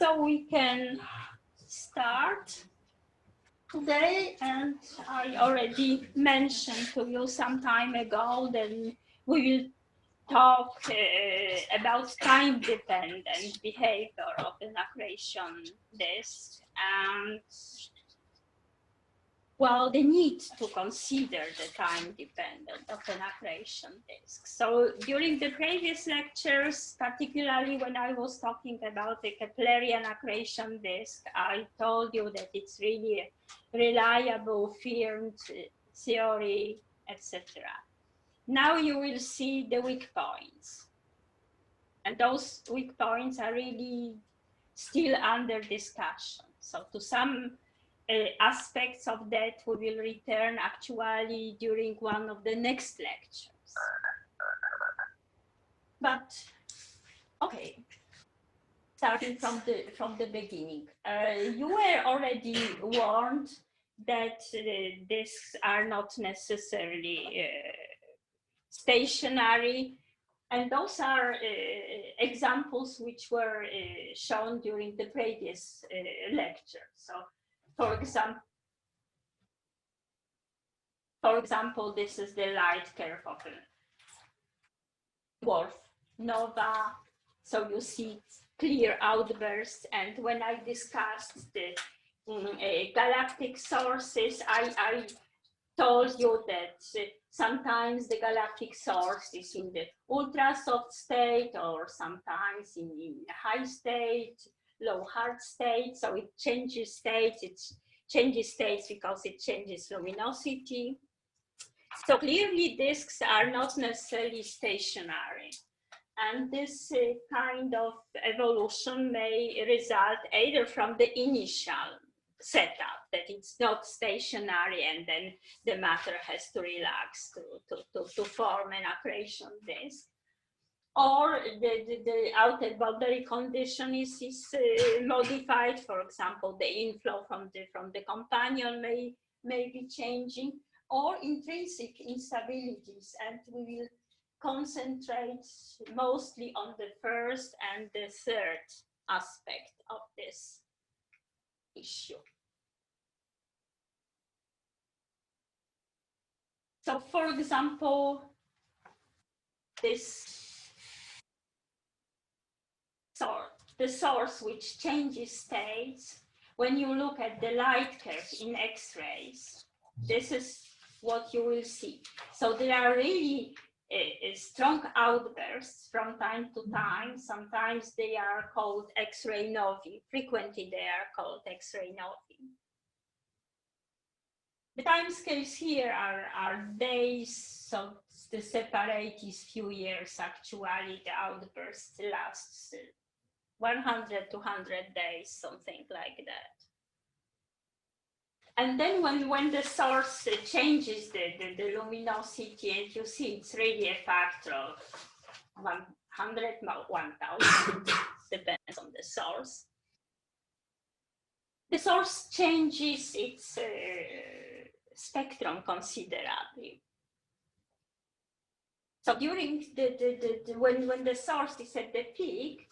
So we can start today, and I already mentioned to you some time ago that we will talk about time-dependent behavior of an accretion disk, and well, the need to consider the time dependent of an accretion disk. So during the previous lectures, particularly when I was talking about the Keplerian accretion disk, I told you that it's really a reliable, firm theory, etc. Now you will see the weak points. And those weak points are really still under discussion. So to some aspects of that we will return actually during one of the next lectures. But okay, starting from the beginning, you were already warned that disks are not necessarily stationary, and those are examples which were shown during the previous lecture. So for example, this is the light curve of a dwarf nova. So you see clear outbursts. And when I discussed the galactic sources, I told you that sometimes the galactic source is in the ultra soft state, or sometimes in high state, low hard state. So it changes states. It changes states because it changes luminosity. So clearly disks are not necessarily stationary. And this kind of evolution may result either from the initial setup, that it's not stationary and then the matter has to relax to form an accretion disk, or the outer boundary condition is modified. For example, the inflow from the companion may be changing, or intrinsic instabilities, and we will concentrate mostly on the first and the third aspect of this issue. So for example, the source which changes states, when you look at the light curve in X-rays, this is what you will see. So there are really strong outbursts from time to time. Sometimes they are called X-ray novae. Frequently they are called X-ray novae. The timescales here are days, so the separate is few years. Actually, the outburst lasts 100 to 100 days, something like that. And then when the source changes the luminosity, and you see it's really a factor of 100, 1000, depends on the source. The source changes its spectrum considerably. So during when the source is at the peak,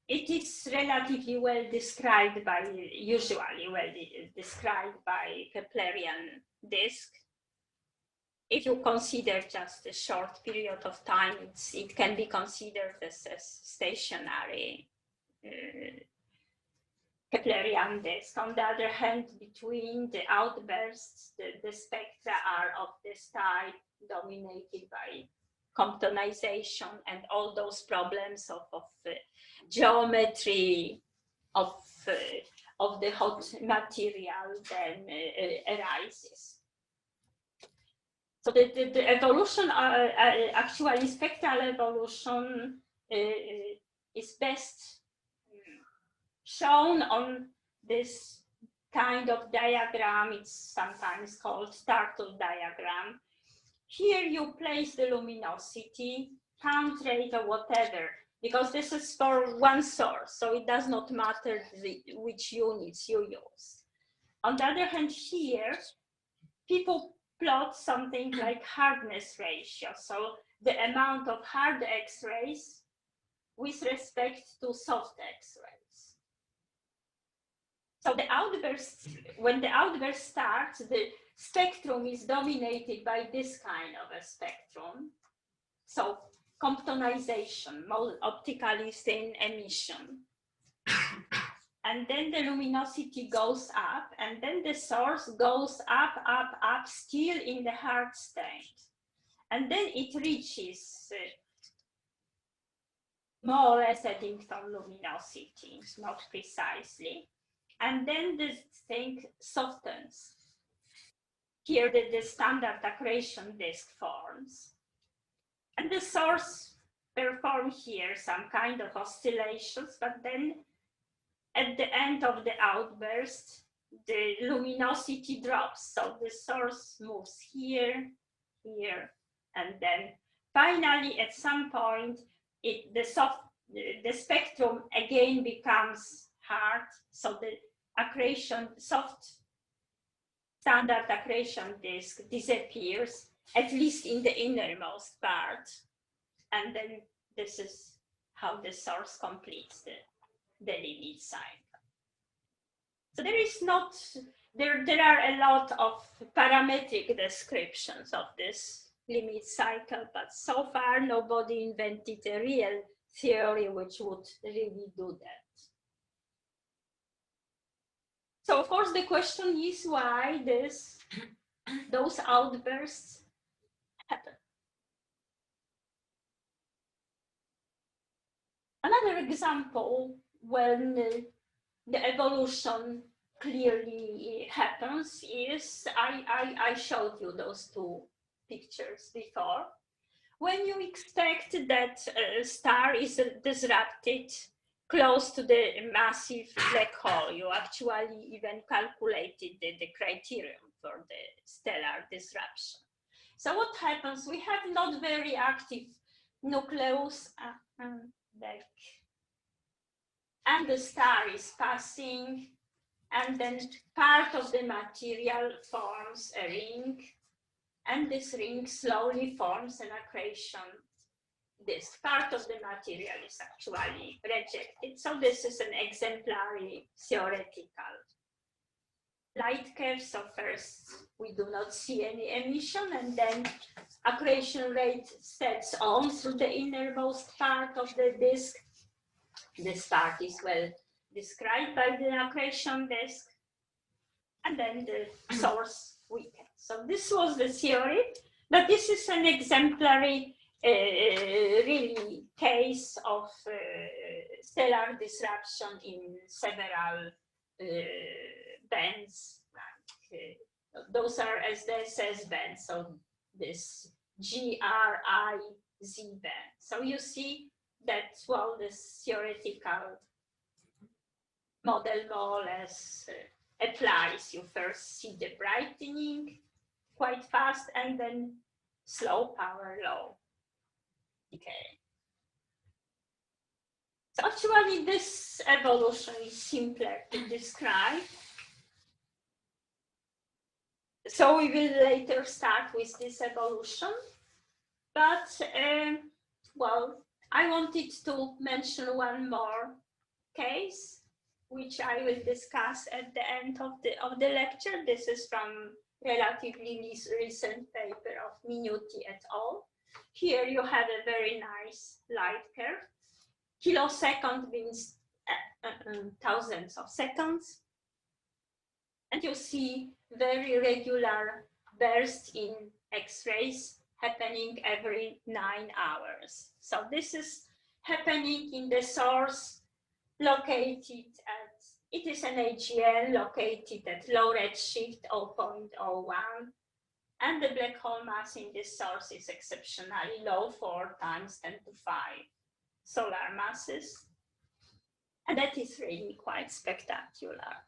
it is relatively well described by, usually well described by Keplerian disk. If you consider just a short period of time, it can be considered as a stationary Keplerian disk. On the other hand, between the outbursts, the spectra are of this type, dominated by Comptonization and all those problems of geometry of the hot material then arises. So the evolution, actually spectral evolution, is best shown on this kind of diagram. It's sometimes called turtle diagram. Here you place the luminosity, count rate, or whatever, because this is for one source, so it does not matter which units you use. On the other hand, here, people plot something like hardness ratio, so the amount of hard X-rays with respect to soft X-rays. So the outburst, when the outburst starts, the spectrum is dominated by this kind of a spectrum. So Comptonization, more optically thin emission. And then the luminosity goes up, and then the source goes up, up, up, still in the hard state. And then it reaches more or less Eddington luminosity, not precisely. And then this thing softens. Here the standard accretion disk forms. And the source performs here some kind of oscillations, but then at the end of the outburst, the luminosity drops. So the source moves here, here, and then finally at some point, the spectrum again becomes hard. So the accretion, soft standard accretion disk disappears, at least in the innermost part. And then this is how the source completes the limit cycle. So there is not, there are a lot of parametric descriptions of this limit cycle, but so far nobody invented a real theory which would really do that. So of course the question is why those outbursts happen. Another example when the evolution clearly happens is, I showed you those two pictures before. When you expect that a star is disrupted close to the massive black hole, you actually even calculated the criterion for the stellar disruption. So what happens? We have not very active nucleus, and the star is passing, and then part of the material forms a ring, and this ring slowly forms an accretion disk. Part of the material is actually rejected. So this is an exemplary theoretical light curve. So first, we do not see any emission, and then accretion rate sets on through the innermost part of the disk. This part is well described by the accretion disk, and then the source weakens. So this was the theory, but this is an exemplary really case of stellar disruption in several bands. Those are SDSS bands, so this GRIZ band. So you see that, well, this theoretical model more or less applies. You first see the brightening quite fast, and then slow power low decay. So actually this evolution is simpler to describe. So we will later start with this evolution, but well, I wanted to mention one more case, which I will discuss at the end of the lecture. This is from relatively recent paper of Minuti et al. Here you have a very nice light curve. Kilosecond means thousands of seconds. And you see very regular bursts in X-rays happening every 9 hours. So this is happening in the source located at, it is an AGN located at low redshift 0.01, and the black hole mass in this source is exceptionally low, 4 times 10 to 5 solar masses. And that is really quite spectacular.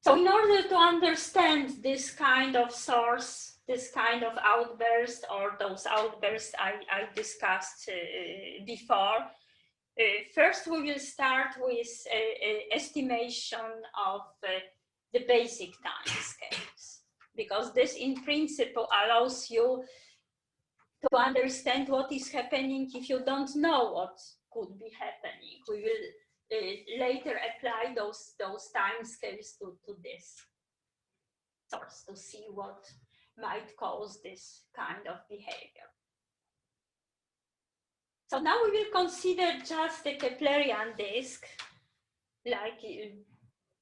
So in order to understand this kind of source, this kind of outburst, or those outbursts I discussed before, first we will start with estimation of the basic timescales, because this in principle allows you to understand what is happening if you don't know what could be happening. We will later apply those time scales to this source to see what might cause this kind of behavior. So now we will consider just the Keplerian disk, like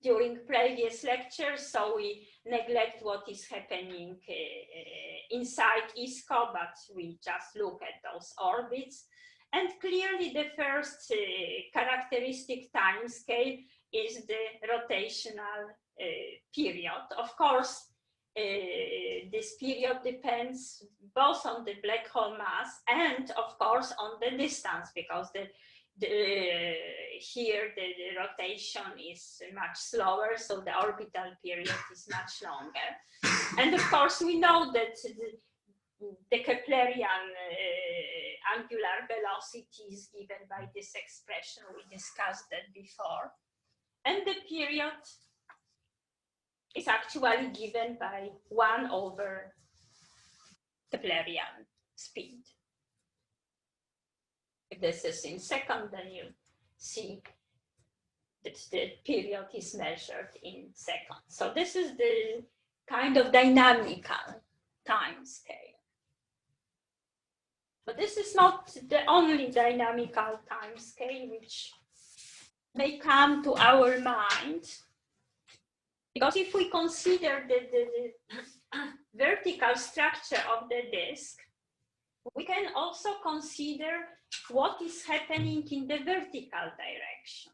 during previous lectures, so we neglect what is happening inside ISCO, but we just look at those orbits. And clearly the first characteristic time scale is the rotational period. Of course, this period depends both on the black hole mass and, of course, on the distance, because here the rotation is much slower, so the orbital period is much longer. And of course, we know that the Keplerian angular velocity is given by this expression. We discussed that before. And the period is actually given by 1 over Keplerian speed. If this is in second, then you see that the period is measured in seconds. So this is the kind of dynamical time scale. But this is not the only dynamical time scale which may come to our mind, because if we consider the vertical structure of the disk, we can also consider what is happening in the vertical direction.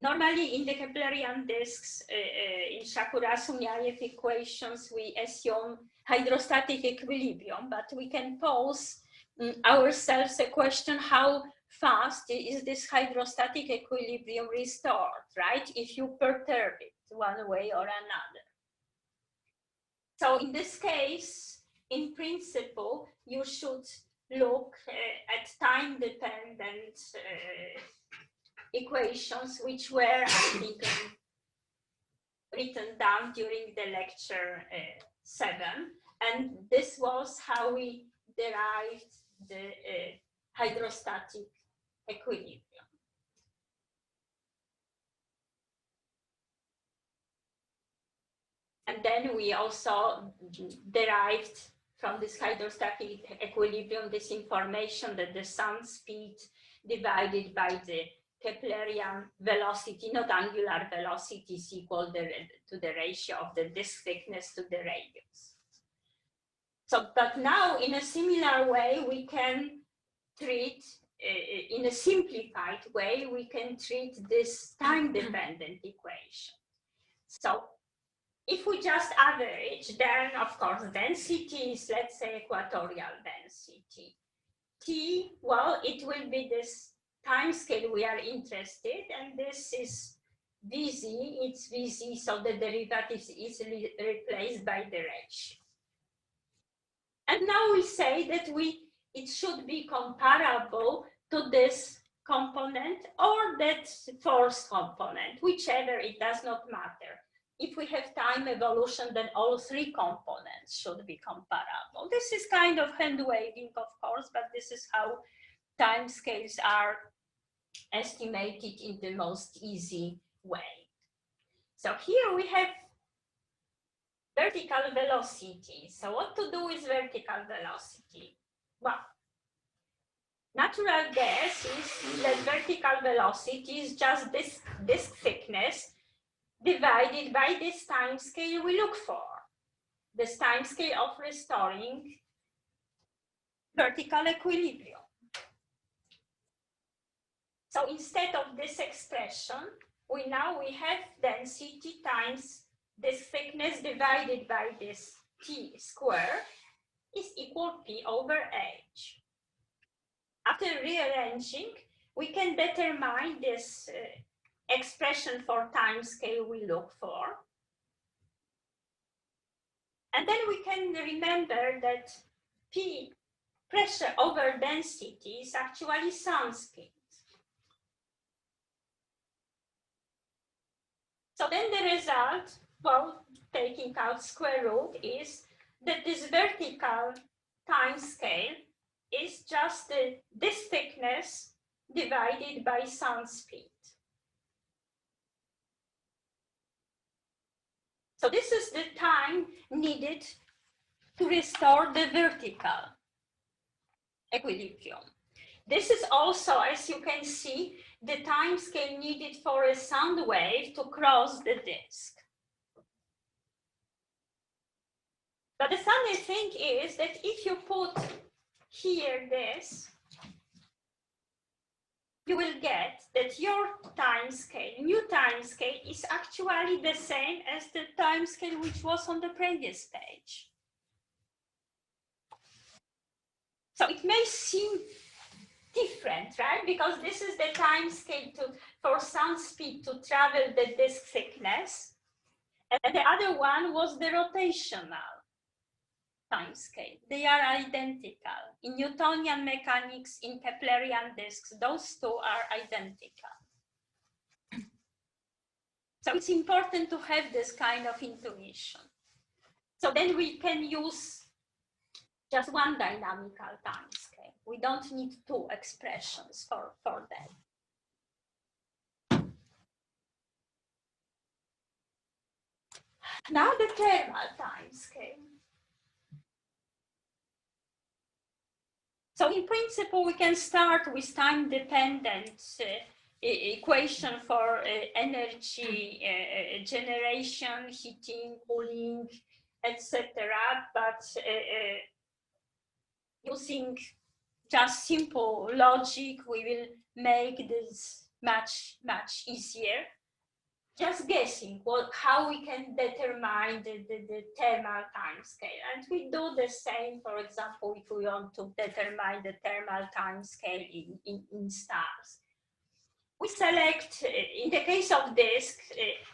Normally in the Keplerian disks, in Shakura-Sunyaev equations, we assume hydrostatic equilibrium, but we can pose ourselves a question: how fast is this hydrostatic equilibrium restored, right? If you perturb it one way or another. So in this case, in principle, you should look at time-dependent equations, which were, I think, written down during the lecture 7. And this was how we derived the hydrostatic equilibrium. And then we also derived from this hydrostatic equilibrium this information that the sound speed divided by the Keplerian velocity, not angular velocity, is equal to the ratio of the disk thickness to the radius. So, but now in a similar way, we can treat, in a simplified way, we can treat this time-dependent equation. So if we just average, then of course density is, let's say, equatorial density. T, well, it will be this time scale we are interested, and this is Vz, it's Vz, so the derivative is easily replaced by the ratio. And now we say that it should be comparable to this component or that force component, whichever, it does not matter. If we have time evolution, then all 3 components should be comparable. This is kind of hand waving, of course, but this is how time scales are estimated in the most easy way. So here we have vertical velocity. So what to do with vertical velocity? Well, natural guess is that vertical velocity is just this disk thickness divided by this time scale we look for, this time scale of restoring vertical equilibrium. So instead of this expression, we have density times this thickness divided by this t square is equal p over h. After rearranging, we can determine this expression for time scale we look for. And then we can remember that P, pressure over density, is actually sound speed. So then the result, well, taking out square root, is that this vertical time scale is just this thickness divided by sun speed. So this is the time needed to restore the vertical equilibrium. This is also, as you can see, the time scale needed for a sound wave to cross the disk. But the funny thing is that if you put here this, you will get that your time scale, new time scale, is actually the same as the time scale which was on the previous page. So it may seem different, right? Because this is the time scale for sound speed to travel the disk thickness, and the other one was the rotational time scale. They are identical. In Newtonian mechanics, in Keplerian disks, those two are identical. So it's important to have this kind of intuition. So then we can use just one dynamical time scale. We don't need two expressions for that. Now the thermal time scale. So in principle, we can start with time-dependent equation for energy generation, heating, cooling, etc. But using just simple logic, we will make this much easier. Just guessing how we can determine the thermal time scale. And we do the same, for example, if we want to determine the thermal time scale in stars. We select, in the case of disk,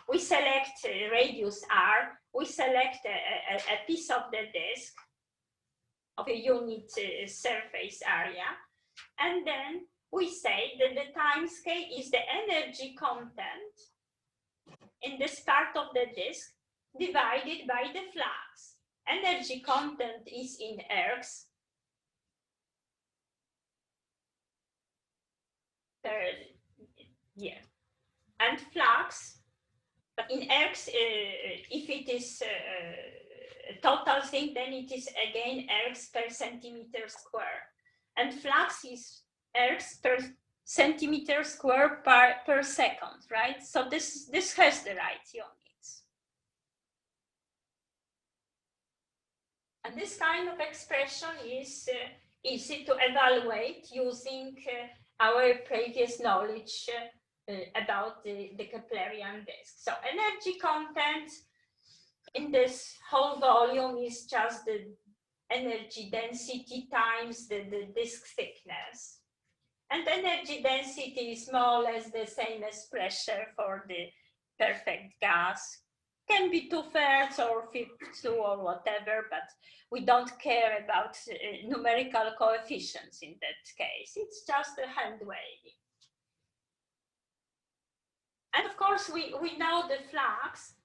we select radius r, we select a piece of the disk of a unit surface area, and then we say that the time scale is the energy content in this part of the disk divided by the flux. Energy content is in ergs per year. And flux, but in ergs, if it is a total thing, then it is again ergs per centimeter square. And flux is ergs per centimeter square per second, right? So this has the right units. And this kind of expression is easy to evaluate using our previous knowledge about the Keplerian disk. So energy content in this whole volume is just the energy density times the disk thickness. And energy density is more or less the same as pressure for the perfect gas. Can be 2/3 or 52 or whatever, but we don't care about numerical coefficients in that case. It's just a hand waving. And of course, we know the flux,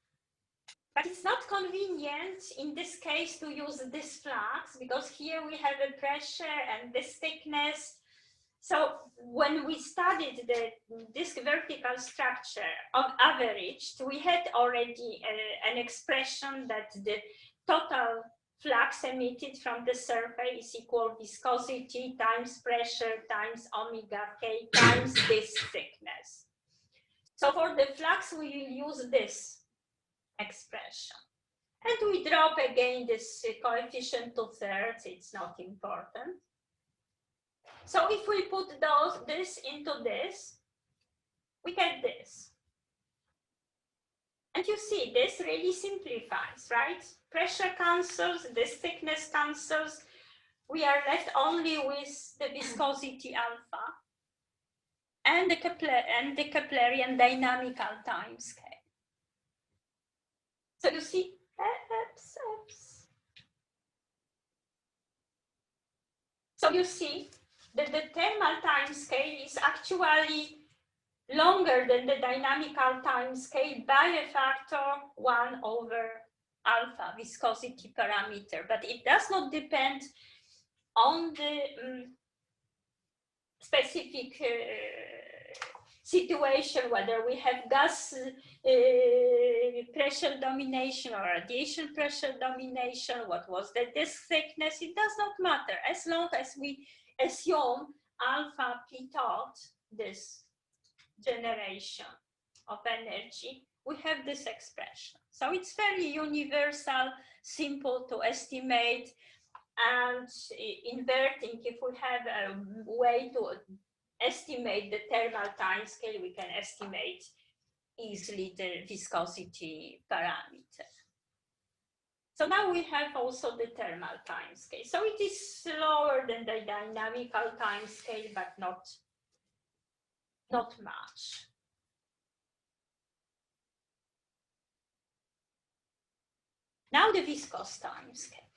but it's not convenient in this case to use this flux because here we have a pressure and this thickness. So when we studied the disk vertical structure of averaged, we had already an expression that the total flux emitted from the surface is equal viscosity times pressure times omega k times disk thickness. So for the flux, we will use this expression. And we drop again this coefficient 2/3, it's not important. So if we put this into this, we get this. And you see, this really simplifies, right? Pressure cancels, this thickness cancels. We are left only with the viscosity alpha and the Keplerian dynamical time scale. So you see, So you see that the thermal time scale is actually longer than the dynamical time scale by a factor 1/alpha viscosity parameter, but it does not depend on the specific situation, whether we have gas pressure domination or radiation pressure domination, what was the disk thickness, it does not matter, as long as we assume alpha pitot, this generation of energy, we have this expression. So it's very universal, simple to estimate, and inverting, if we have a way to estimate the thermal timescale, we can estimate easily the viscosity parameter. So now we have also the thermal timescale. So it is slower than the dynamical timescale, but not much. Now the viscous timescale.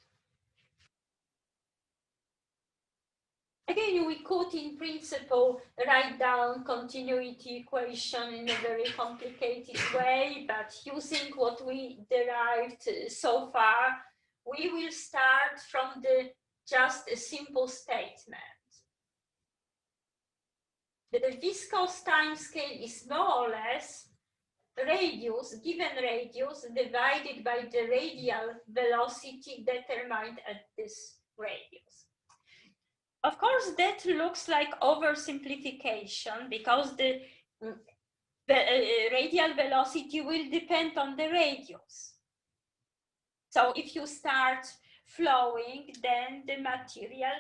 Again, we could, in principle, write down continuity equation in a very complicated way, but using what we derived so far, we will start from just a simple statement. That the viscous timescale is more or less radius, given radius, divided by the radial velocity determined at this radius. Of course, that looks like oversimplification because the radial velocity will depend on the radius. So if you start flowing, then the material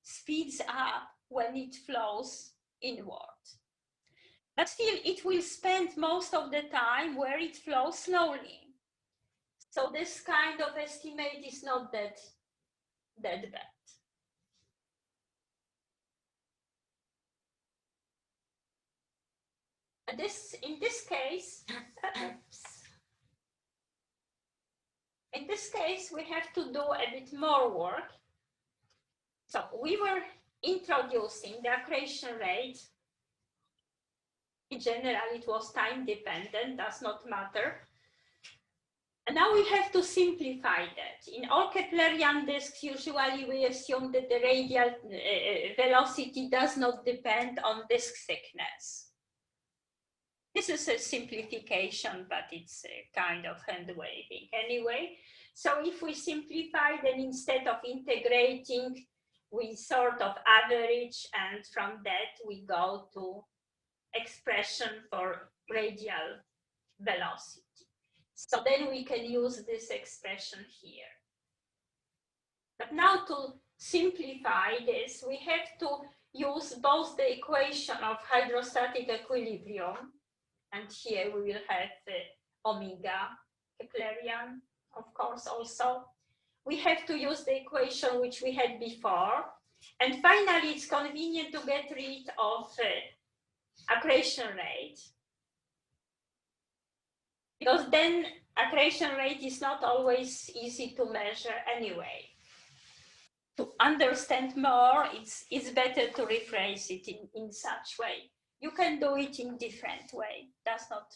speeds up when it flows inward. But still, it will spend most of the time where it flows slowly. So this kind of estimate is not that bad. In this case, we have to do a bit more work. So we were introducing the accretion rate. In general, it was time dependent, does not matter. And now we have to simplify that. In all Keplerian disks, usually we assume that the radial velocity does not depend on disk thickness. This is a simplification, but it's a kind of hand waving anyway. So if we simplify, then instead of integrating, we sort of average, and from that we go to expression for radial velocity. So then we can use this expression here. But now to simplify this, we have to use both the equation of hydrostatic equilibrium, and here we will have omega Keplerian, of course, also. We have to use the equation which we had before. And finally, it's convenient to get rid of accretion rate, because then accretion rate is not always easy to measure anyway. To understand more, it's better to rephrase it in such way. You can do it in different way, does not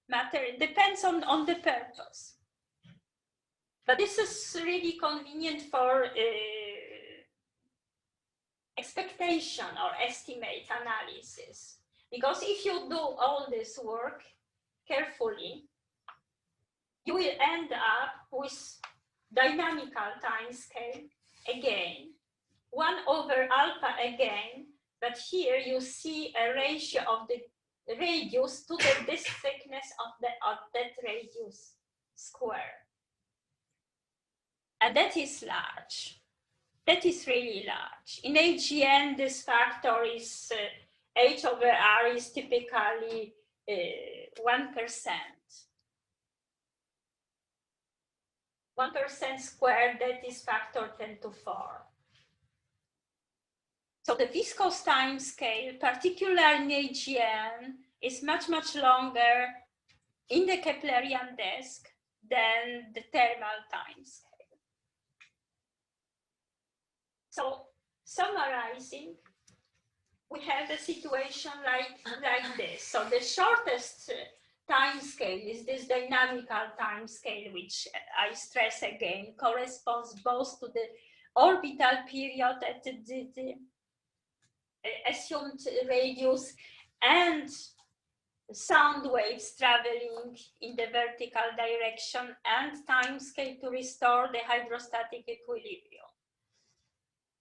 matter. It depends on the purpose. But this is really convenient for expectation or estimate analysis. Because if you do all this work carefully, you will end up with dynamical timescale again, 1 over alpha again, but here you see a ratio of the radius to the disk thickness of that radius square. And that is large. That is really large. In AGN, this factor is H over R is typically 1%. 1% squared, that is factor 10 to 4. So the viscous timescale, particularly in AGN, is much, much longer in the Keplerian disk than the thermal timescale. So summarizing, we have a situation like this. So the shortest timescale is this dynamical timescale, which I stress again, corresponds both to the orbital period at the assumed radius and sound waves traveling in the vertical direction and timescale to restore the hydrostatic equilibrium.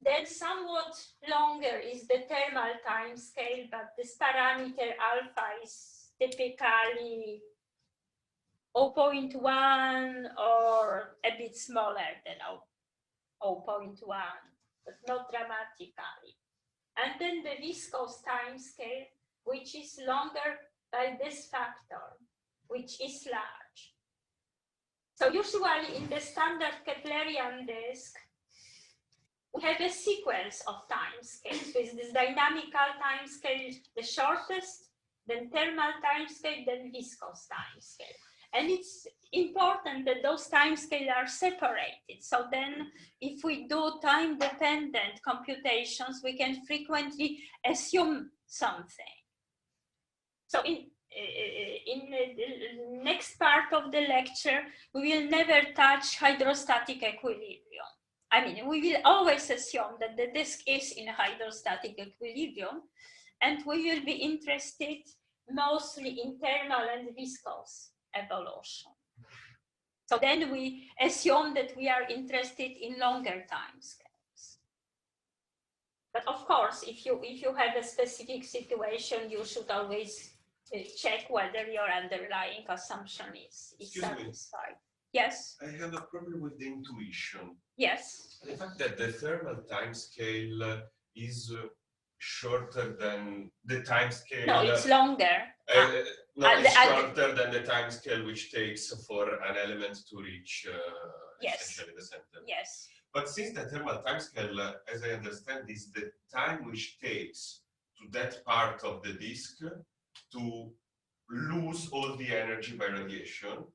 Then somewhat longer is the thermal timescale, but this parameter alpha is typically 0.1 or a bit smaller than 0.1, but not dramatically. And then the viscous timescale, which is longer by this factor, which is large. So usually in the standard Keplerian disk, we have a sequence of timescales with this dynamical timescale, the shortest, then thermal timescale, then viscous timescale. And it's important that those timescales are separated. So then if we do time-dependent computations, we can frequently assume something. So in the next part of the lecture, we will never touch hydrostatic equilibrium. I mean, we will always assume that the disk is in hydrostatic equilibrium, and we will be interested mostly in thermal and viscous evolution. So then we assume that we are interested in longer timescales. But of course, if you have a specific situation, you should always check whether your underlying assumption is satisfied. Yes? I have a problem with the intuition. Yes. The fact that the thermal timescale is shorter than the timescale. No, it's longer. No, it's shorter than the timescale which takes for an element to reach essentially the center. Yes. But since the thermal timescale, as I understand, is the time which takes to that part of the disk to lose all the energy by radiation,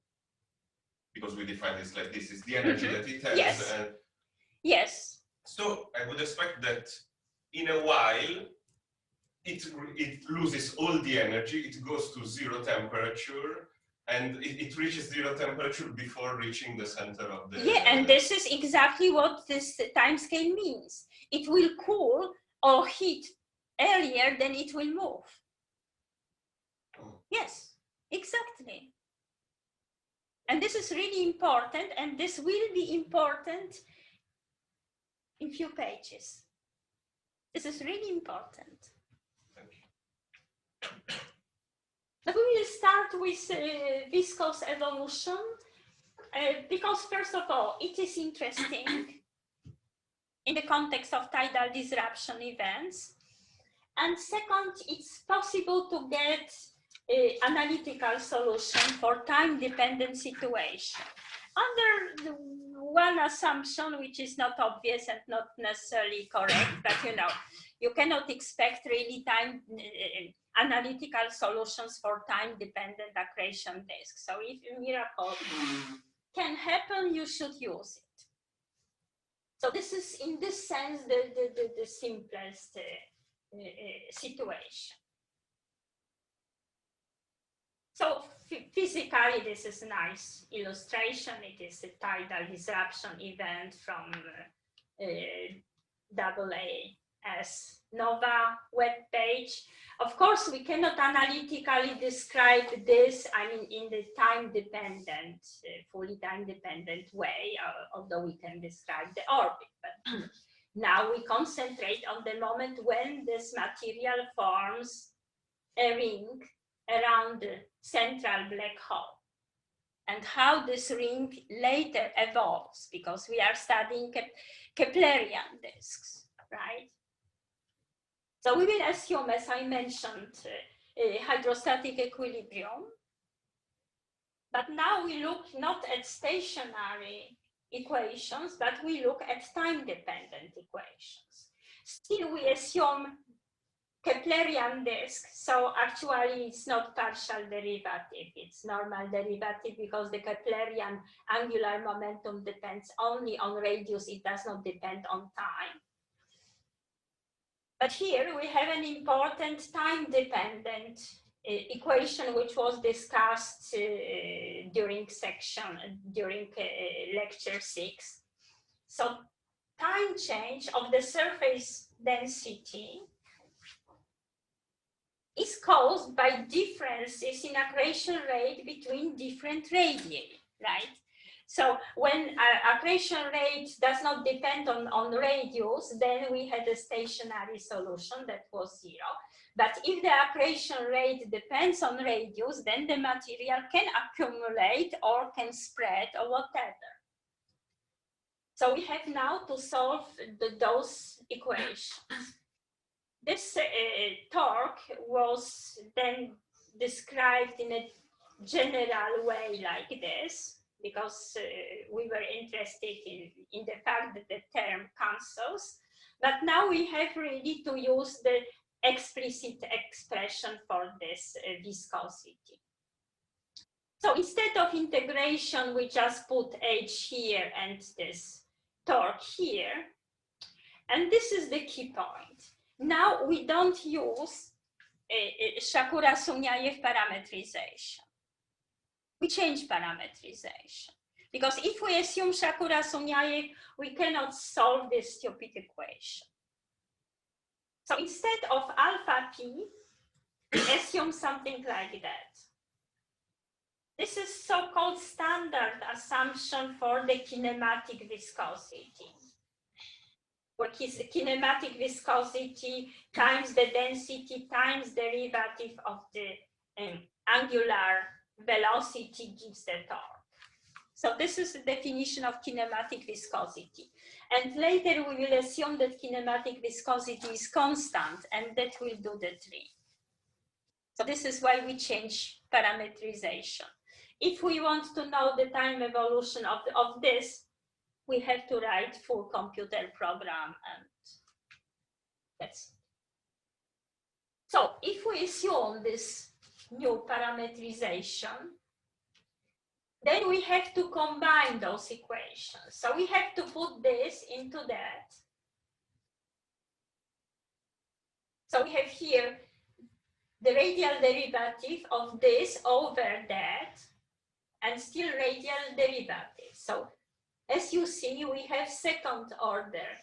because we define this like this, is the energy that it has. Yes. And yes. So I would expect that in a while, it loses all the energy, it goes to zero temperature, and it reaches zero temperature before reaching the center of the... Yeah, and this is exactly what this timescale means. It will cool or heat earlier than it will move. Oh. Yes, exactly. And this is really important, and this will be important in few pages. This is really important. Now we will start with viscous evolution, because first of all, it is interesting in the context of tidal disruption events. And second, it's possible to get analytical solution for time-dependent situation. Under the one assumption, which is not obvious and not necessarily correct, but you cannot expect really analytical solutions for time-dependent accretion disks. So if a miracle can happen, you should use it. So this is, in this sense, the simplest situation. So physically, this is a nice illustration. It is a tidal disruption event from AAS NOVA web page. Of course, we cannot analytically describe this, I mean, in the time-dependent, fully time-dependent way, although we can describe the orbit. But now we concentrate on the moment when this material forms a ring around the central black hole, and how this ring later evolves, because we are studying Keplerian disks, right? So we will assume, as I mentioned, hydrostatic equilibrium, but now we look not at stationary equations, but we look at time-dependent equations. Still, we assume Keplerian disk, so actually it's not partial derivative, it's normal derivative, because the Keplerian angular momentum depends only on radius, it does not depend on time. But here we have an important time-dependent equation which was discussed during lecture 6. So time change of the surface density is caused by differences in accretion rate between different radii, right? So when accretion rate does not depend on radius, then we had a stationary solution that was 0. But if the accretion rate depends on radius, then the material can accumulate or can spread or whatever. So we have now to solve those equations. This torque was then described in a general way like this, because we were interested in the fact that the term cancels. But now we have really to use the explicit expression for this viscosity. So instead of integration, we just put h here and this torque here. And this is the key point. Now we don't use Shakura-Sunyaev parametrization. We change parametrization. Because if we assume Shakura-Sunyaev, we cannot solve this stupid equation. So instead of alpha p, we assume something like that. This is so-called standard assumption for the kinematic viscosity, where kinematic viscosity times the density times derivative of the angular velocity gives the torque. So this is the definition of kinematic viscosity. And later we will assume that kinematic viscosity is constant, and that will do the trick. So this is why we change parametrization. If we want to know the time evolution of this, we have to write full computer program, and that's it. So if we assume this new parametrization, then we have to combine those equations. So we have to put this into that. So we have here the radial derivative of this over that, and still radial derivative. So as you see, we have second order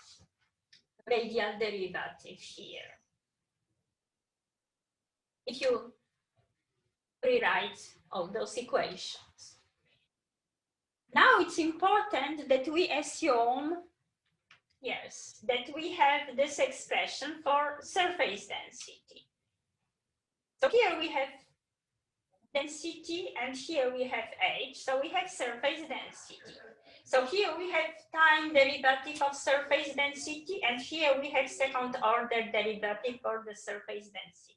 radial derivative here. If you rewrite all those equations. Now it's important that we assume, yes, that we have this expression for surface density. So here we have density, and here we have h, so we have surface density. So here we have time derivative of surface density, and here we have second order derivative for the surface density.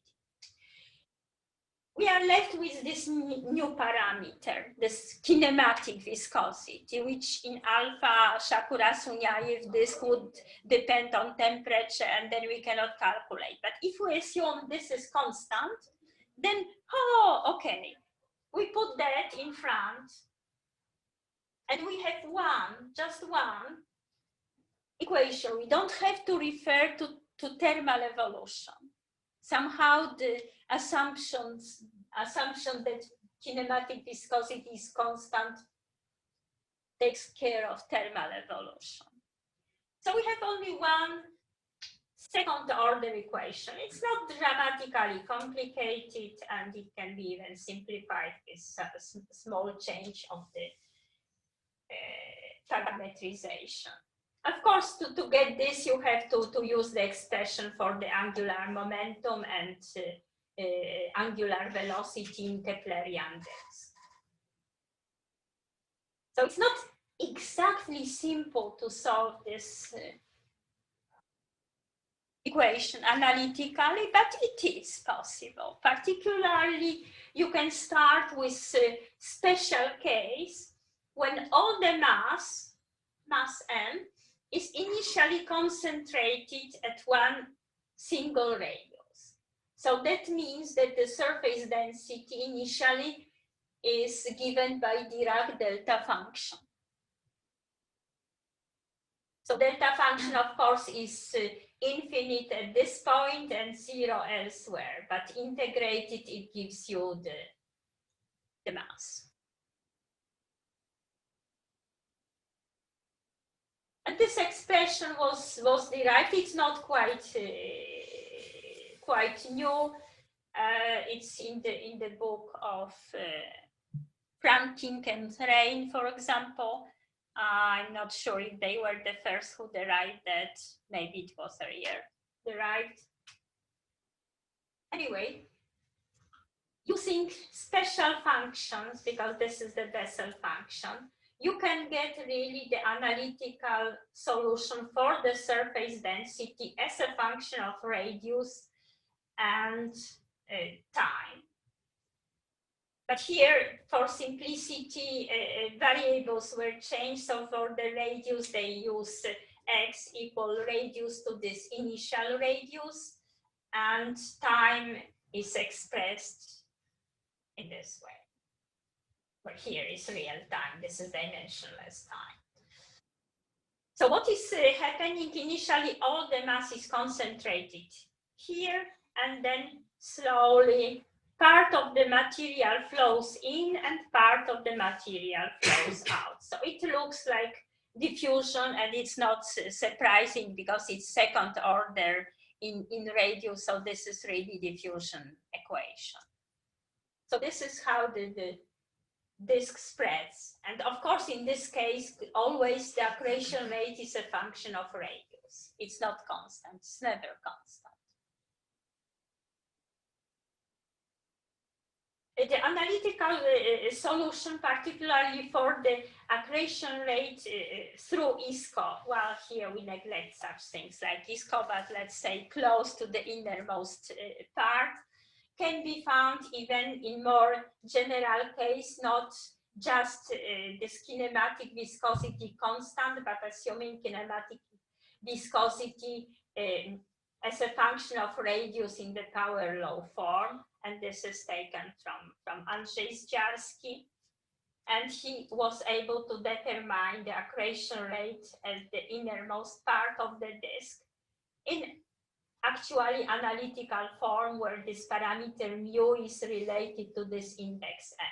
We are left with this new parameter, this kinematic viscosity, which in alpha Shakura-Sunyaev, this would depend on temperature, and then we cannot calculate. But if we assume this is constant, then, oh, okay, we put that in front, and we have just one equation. We don't have to refer to thermal evolution. Somehow the assumption that kinematic viscosity is constant takes care of thermal evolution. So we have only one second order equation. It's not dramatically complicated, and it can be even simplified with a small change of the parametrization. Of course, to get this, you have to use the expression for the angular momentum and angular velocity in Keplerian depths. So it's not exactly simple to solve this equation analytically, but it is possible. Particularly, you can start with a special case when all the mass m, is initially concentrated at one single radius. So that means that the surface density initially is given by Dirac delta function. So delta function, of course, is infinite at this point and 0 elsewhere, but integrated, it gives you the mass. And this expression was derived. It's not quite new. It's in the book of Franklin and Rain, for example. I'm not sure if they were the first who derived that. Maybe it was earlier derived. Anyway, using special functions, because this is the Bessel function, you can get really the analytical solution for the surface density as a function of radius and time. But here, for simplicity, variables were changed. So for the radius, they use x equal radius to this initial radius, and time is expressed in this way. But here is real time. This is dimensionless time. So what is happening initially? All the mass is concentrated here, and then slowly part of the material flows in and part of the material flows out. So it looks like diffusion, and it's not surprising because it's second order in radius. So this is really diffusion equation. So this is how the disk spreads. And of course, in this case, always the accretion rate is a function of radius. It's not constant, it's never constant. The analytical solution, particularly for the accretion rate through ISCO, well, here we neglect such things like ISCO, but let's say close to the innermost part, can be found even in more general case, not just this kinematic viscosity constant, but assuming kinematic viscosity as a function of radius in the power law form. And this is taken from Andrzej Zdziarski. And he was able to determine the accretion rate as the innermost part of the disk in actually analytical form, where this parameter mu is related to this index n.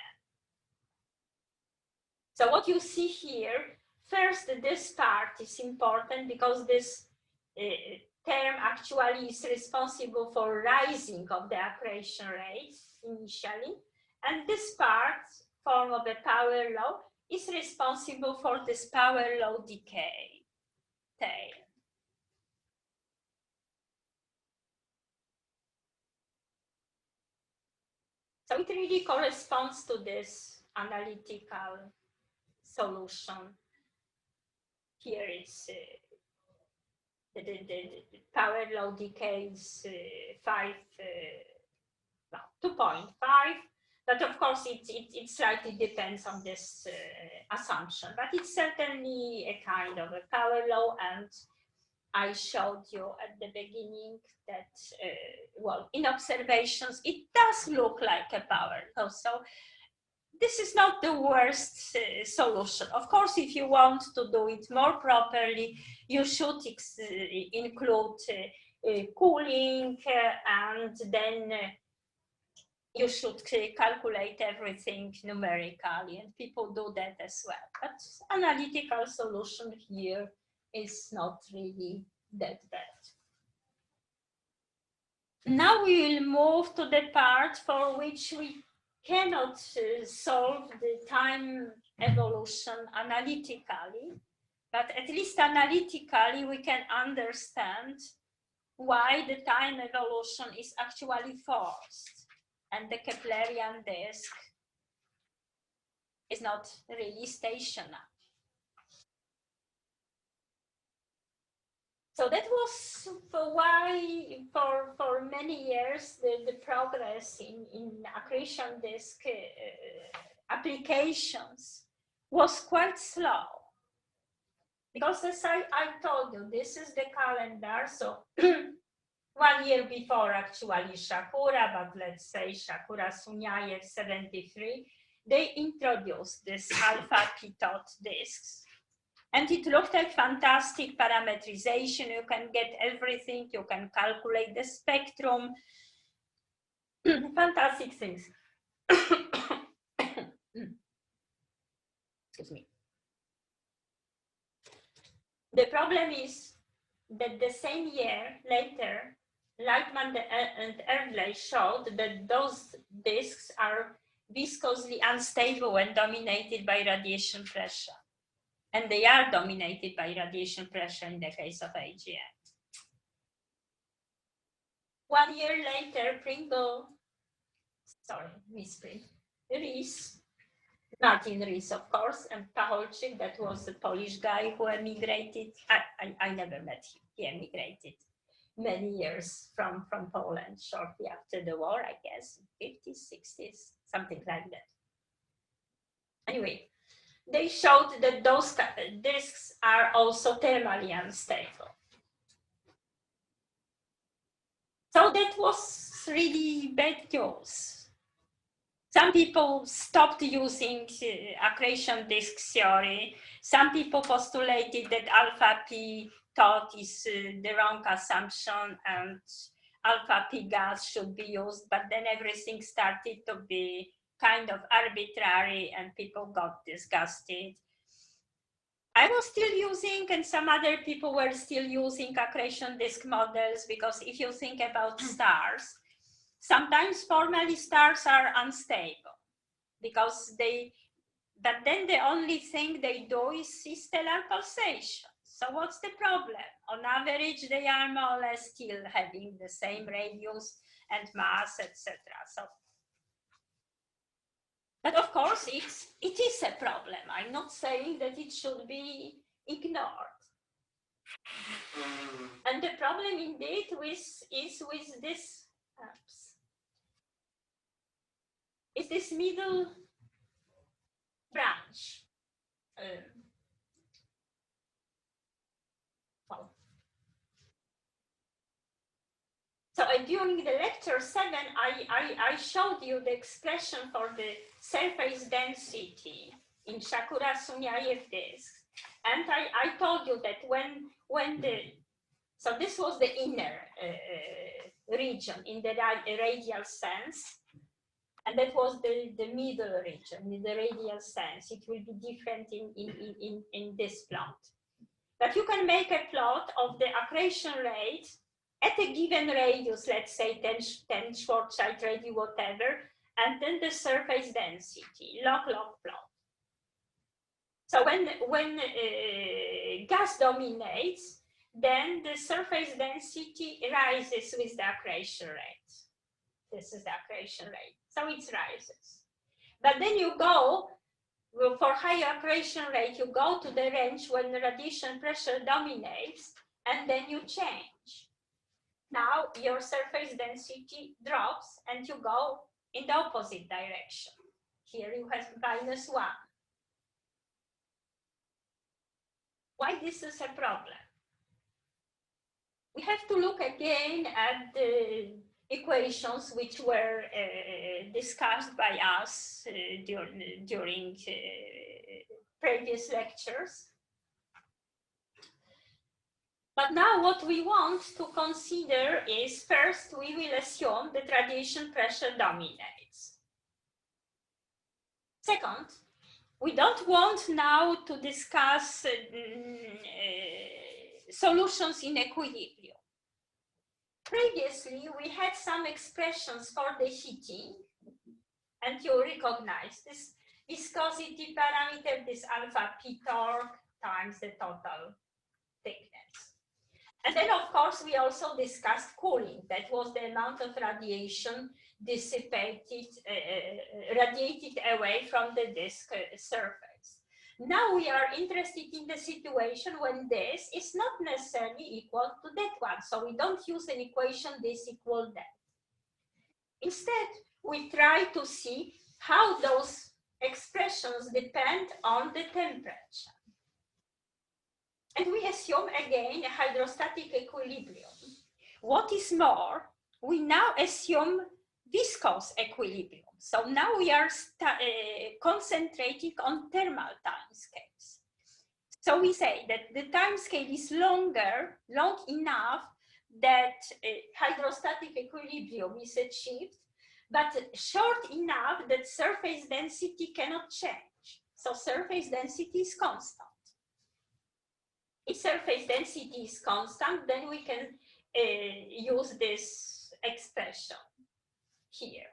So what you see here, first, this part is important because this term actually is responsible for rising of the accretion rate initially, and this part, form of a power law, is responsible for this power law decay tail. So it really corresponds to this analytical solution. Here is the power law decays 2.5, but of course it slightly depends on this assumption, but it's certainly a kind of a power law, and I showed you at the beginning that, well, in observations, it does look like a power law. So this is not the worst solution. Of course, if you want to do it more properly, you should include cooling, and then you should calculate everything numerically, and people do that as well. But analytical solution here is not really that bad. Now we will move to the part for which we cannot solve the time evolution analytically, but at least analytically we can understand why the time evolution is actually forced, and the Keplerian disk is not really stationary. So that was why for many years the progress in accretion disk applications was quite slow. Because as I told you, this is the calendar. So 1 year before actually Shakura, but let's say Shakura Sunyaev 73, they introduced this alpha pitot disks. And it looked like fantastic parametrization. You can get everything. You can calculate the spectrum. Fantastic things. Excuse me. The problem is that the same year later, Lightman and Erdley showed that those disks are viscously unstable when dominated by radiation pressure. And they are dominated by radiation pressure in the case of AGN. 1 year later, Martin Rees, of course, and Pacholczyk, that was the Polish guy who emigrated. I never met him. He emigrated many years from Poland shortly after the war, I guess, 50s, 60s, something like that. Anyway, they showed that those disks are also thermally unstable. So that was really bad news. Some people stopped using accretion disk theory. Some people postulated that alpha p thought is the wrong assumption and alpha p gas should be used, but then everything started to be kind of arbitrary and people got disgusted. I was still using, and some other people were still using accretion disk models, because if you think about stars, sometimes formally stars are unstable because but then the only thing they do is see stellar pulsation. So what's the problem? On average, they are more or less still having the same radius and mass, etc. So, but of course, it is a problem. I'm not saying that it should be ignored. And the problem indeed is with this, is this middle branch. So during the lecture 7, I showed you the expression for the surface density in Shakura-Sunyaev disks. And I told you that so this was the inner region in the radial sense. And that was the middle region in the radial sense. It will be different in this plot. But you can make a plot of the accretion rate at a given radius, let's say 10 Schwarzschild radii, whatever, and then the surface density, log-log plot. So when gas dominates, then the surface density rises with the accretion rate. This is the accretion rate, so it rises. But then you go, for higher accretion rate, you go to the range when the radiation pressure dominates, and then you change. Now your surface density drops and you go in the opposite direction. Here you have -1. Why this is a problem? We have to look again at the equations which were discussed by us during previous lectures. But now what we want to consider is, first, we will assume that radiation pressure dominates. Second, we don't want now to discuss solutions in equilibrium. Previously, we had some expressions for the heating, and you recognize this viscosity parameter, this alpha p torque times the total thickness. And then, of course, we also discussed cooling. That was the amount of radiation dissipated, radiated away from the disk surface. Now we are interested in the situation when this is not necessarily equal to that one. So we don't use an equation this equal that. Instead, we try to see how those expressions depend on the temperature. And we assume again a hydrostatic equilibrium. What is more, we now assume viscous equilibrium. So now we are concentrating on thermal timescales. So we say that the timescale is long enough that hydrostatic equilibrium is achieved, but short enough that surface density cannot change. So surface density is constant. If surface density is constant, then we can use this expression here.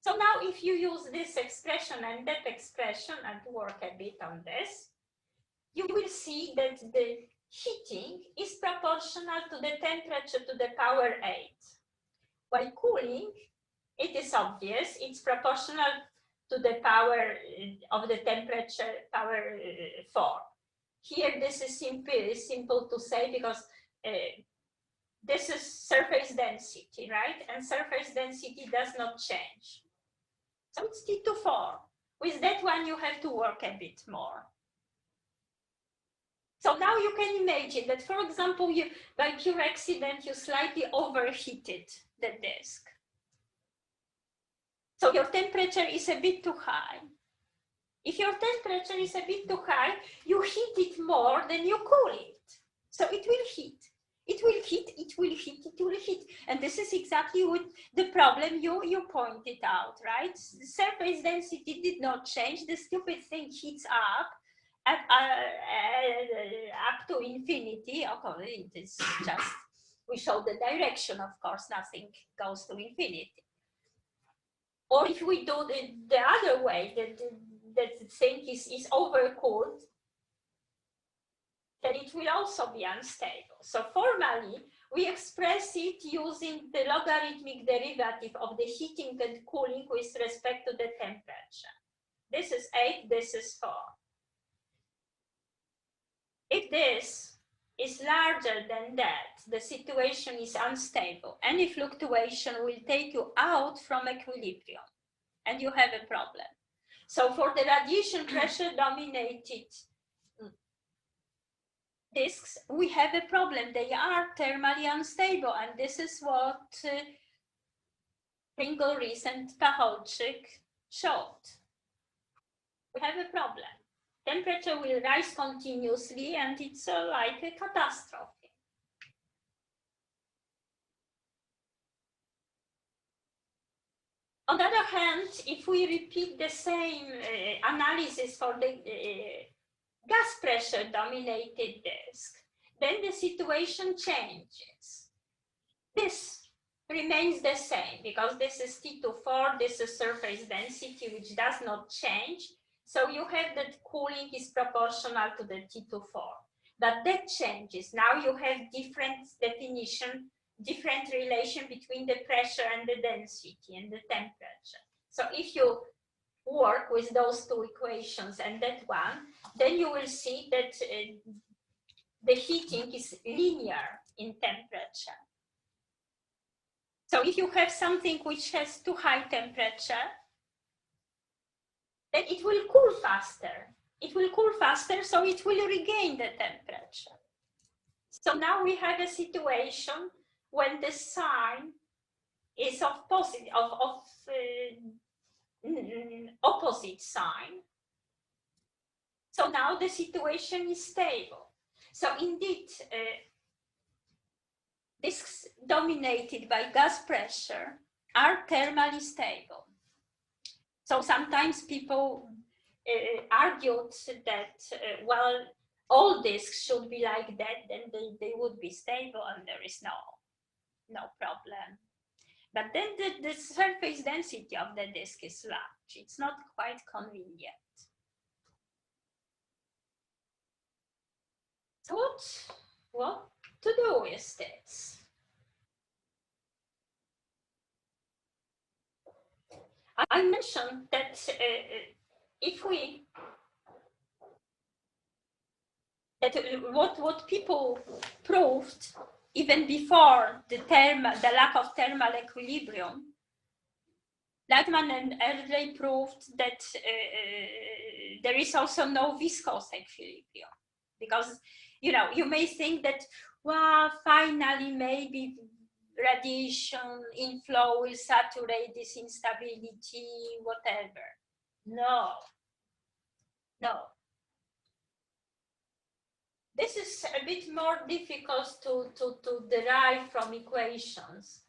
So now if you use this expression and that expression and work a bit on this, you will see that the heating is proportional to the temperature to the power 8. While cooling, it is obvious, it's proportional to the power of the temperature power 4. Here, this is simple to say because this is surface density, right? And surface density does not change. So it's T to 4. With that one, you have to work a bit more. So now you can imagine that, for example, by pure accident, you slightly overheated the disk. So your temperature is a bit too high. If your temperature is a bit too high, you heat it more than you cool it. So it will heat. It will heat, it will heat, it will heat. And this is exactly what the problem you pointed out, right? The surface density did not change. The stupid thing heats up up to infinity. Okay, it is just, we show the direction, of course, nothing goes to infinity. Or if we do the other way, that the thing is overcooled, then it will also be unstable. So formally, we express it using the logarithmic derivative of the heating and cooling with respect to the temperature. This is 8, this is 4. If this is larger than that, the situation is unstable. Any fluctuation will take you out from equilibrium, and you have a problem. So for the radiation pressure dominated disks, we have a problem. They are thermally unstable, and this is what Pringle, Rees, and Pacholczyk showed. We have a problem. Temperature will rise continuously, and it's like a catastrophe. On the other hand, if we repeat the same analysis for the gas pressure dominated disk, then the situation changes. This remains the same because this is T24, this is surface density, which does not change. So you have that cooling is proportional to the T24, but that changes. Now you have different definition, different relation between the pressure and the density and the temperature. So if you work with those two equations and that one, then you will see that the heating is linear in temperature. So if you have something which has too high temperature, then it will cool faster. It will cool faster, so it will regain the temperature. So now we have a situation when the sign is of opposite sign. So now the situation is stable. So indeed, disks dominated by gas pressure are thermally stable. So sometimes people argued that, well, all disks should be like that, then they would be stable and there is no problem. But then the surface density of the disk is large. It's not quite convenient. So what to do with this? I mentioned that what people proved even before the lack of thermal equilibrium, Lightman and Erdley proved that there is also no viscous equilibrium, because you may think that, well, finally maybe radiation inflow will saturate this instability, whatever. No. This is a bit more difficult to derive from equations,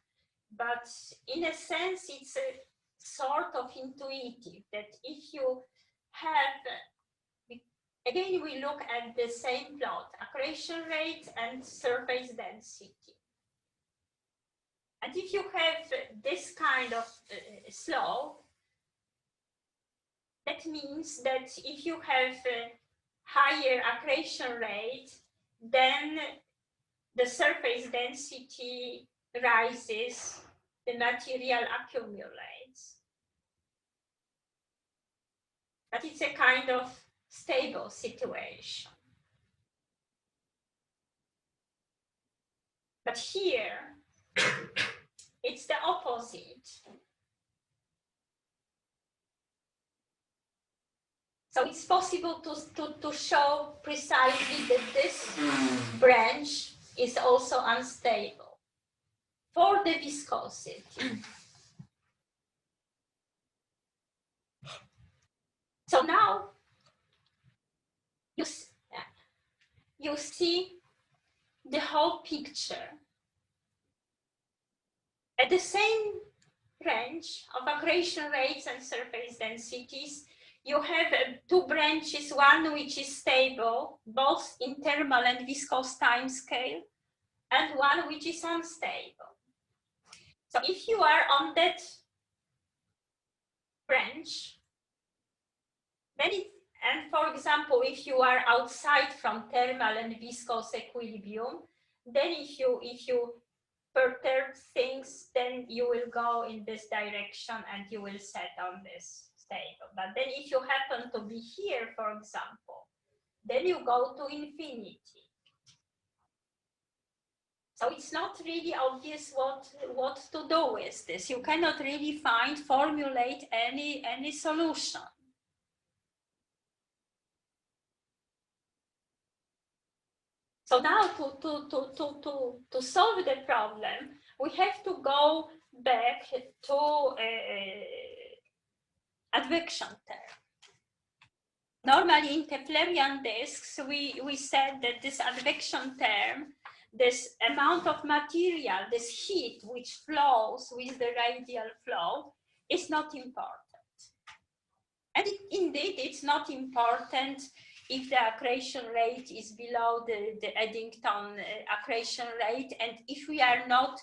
but in a sense, it's a sort of intuitive that if you have, again, we look at the same plot, accretion rate and surface density. And if you have this kind of slope, that means that if you have a higher accretion rate, then the surface density rises, the material accumulates. But it's a kind of stable situation. But here, it's the opposite. So it's possible to show precisely that this branch is also unstable for the viscosity. So now you see the whole picture. At the same range of accretion rates and surface densities, you have two branches, one which is stable, both in thermal and viscous timescale, and one which is unstable. So if you are on that branch, then and for example, if you are outside from thermal and viscous equilibrium, then if you perturb things, then you will go in this direction and you will set on this stable. But then if you happen to be here, for example, then you go to infinity. So it's not really obvious what to do with this. You cannot really formulate any solution. So now to solve the problem, we have to go back to advection term. Normally in Keplerian disks, we said that this advection term, this amount of material, this heat which flows with the radial flow, is not important. And indeed, it's not important if the accretion rate is below the Eddington accretion rate, and if we are not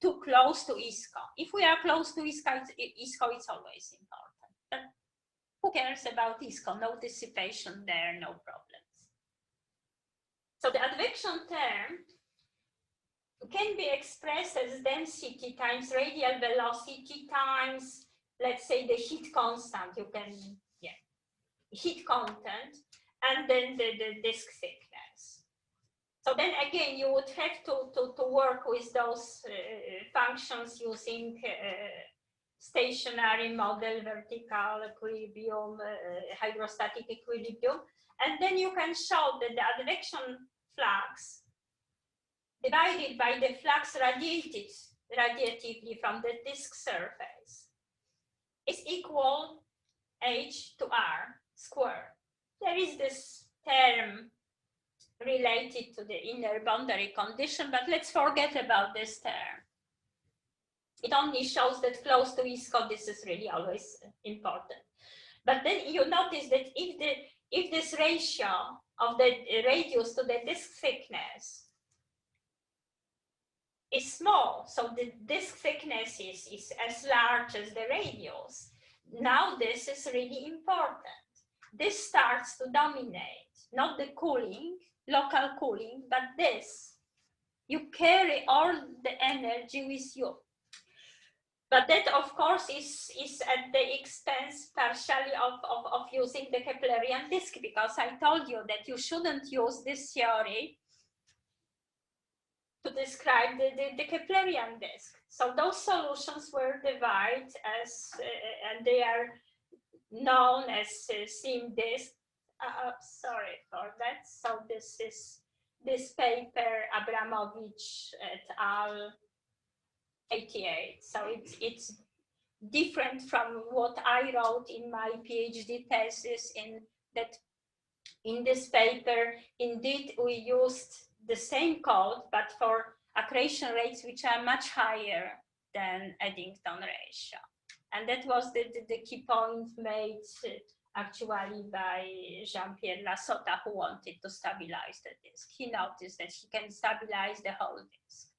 too close to ISCO. If we are close to ISCO, it's always important. But who cares about ISCO? No dissipation there, no problems. So the advection term can be expressed as density times radial velocity times, let's say, the heat constant. You can, heat content, and then the disk thickness. So then again, you would have to work with those functions using stationary model, vertical equilibrium, hydrostatic equilibrium, and then you can show that the advection flux divided by the flux radiated radiatively from the disk surface is equal h to r squared. There is this term related to the inner boundary condition, but let's forget about this term. It only shows that close to ISCO, this is really always important. But then you notice that if this ratio of the radius to the disk thickness is small, so the disk thickness is as large as the radius, now this is really important. This starts to dominate, not the cooling, local cooling, but this. You carry all the energy with you. But that, of course, is at the expense partially of using the Keplerian disk, because I told you that you shouldn't use this theory to describe the Keplerian disk. So those solutions were divided as, and they are known as seam disk. Sorry for that. So this is this paper, Abramovich et al. 88. So it's different from what I wrote in my PhD thesis. In this paper, indeed, we used the same code, but for accretion rates which are much higher than Eddington ratio. And that was the key point made actually by Jean-Pierre Lassota, who wanted to stabilize the disk. He noticed that he can stabilize the whole disk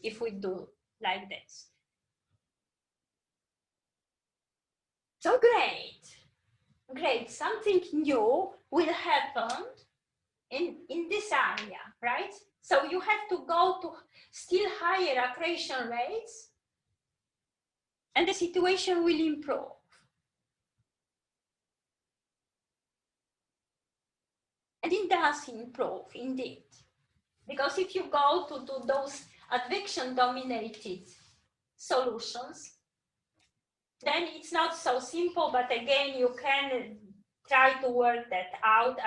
if we do like this. So great, something new will happen in this area, right? So you have to go to still higher accretion rates and the situation will improve. And it does improve, indeed. Because if you go to those advection-dominated solutions, then it's not so simple, but again, you can try to work that out.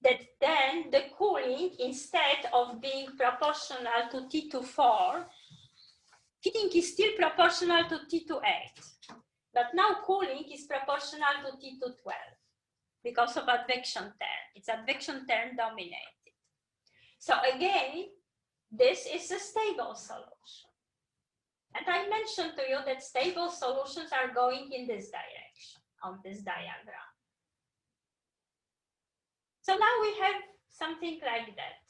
That then the cooling, instead of being proportional to T to 4, heating is still proportional to T to 8. But now cooling is proportional to T to 12 because of advection term. It's advection term dominated. So again, this is a stable solution. And I mentioned to you that stable solutions are going in this direction on this diagram. So now we have something like that.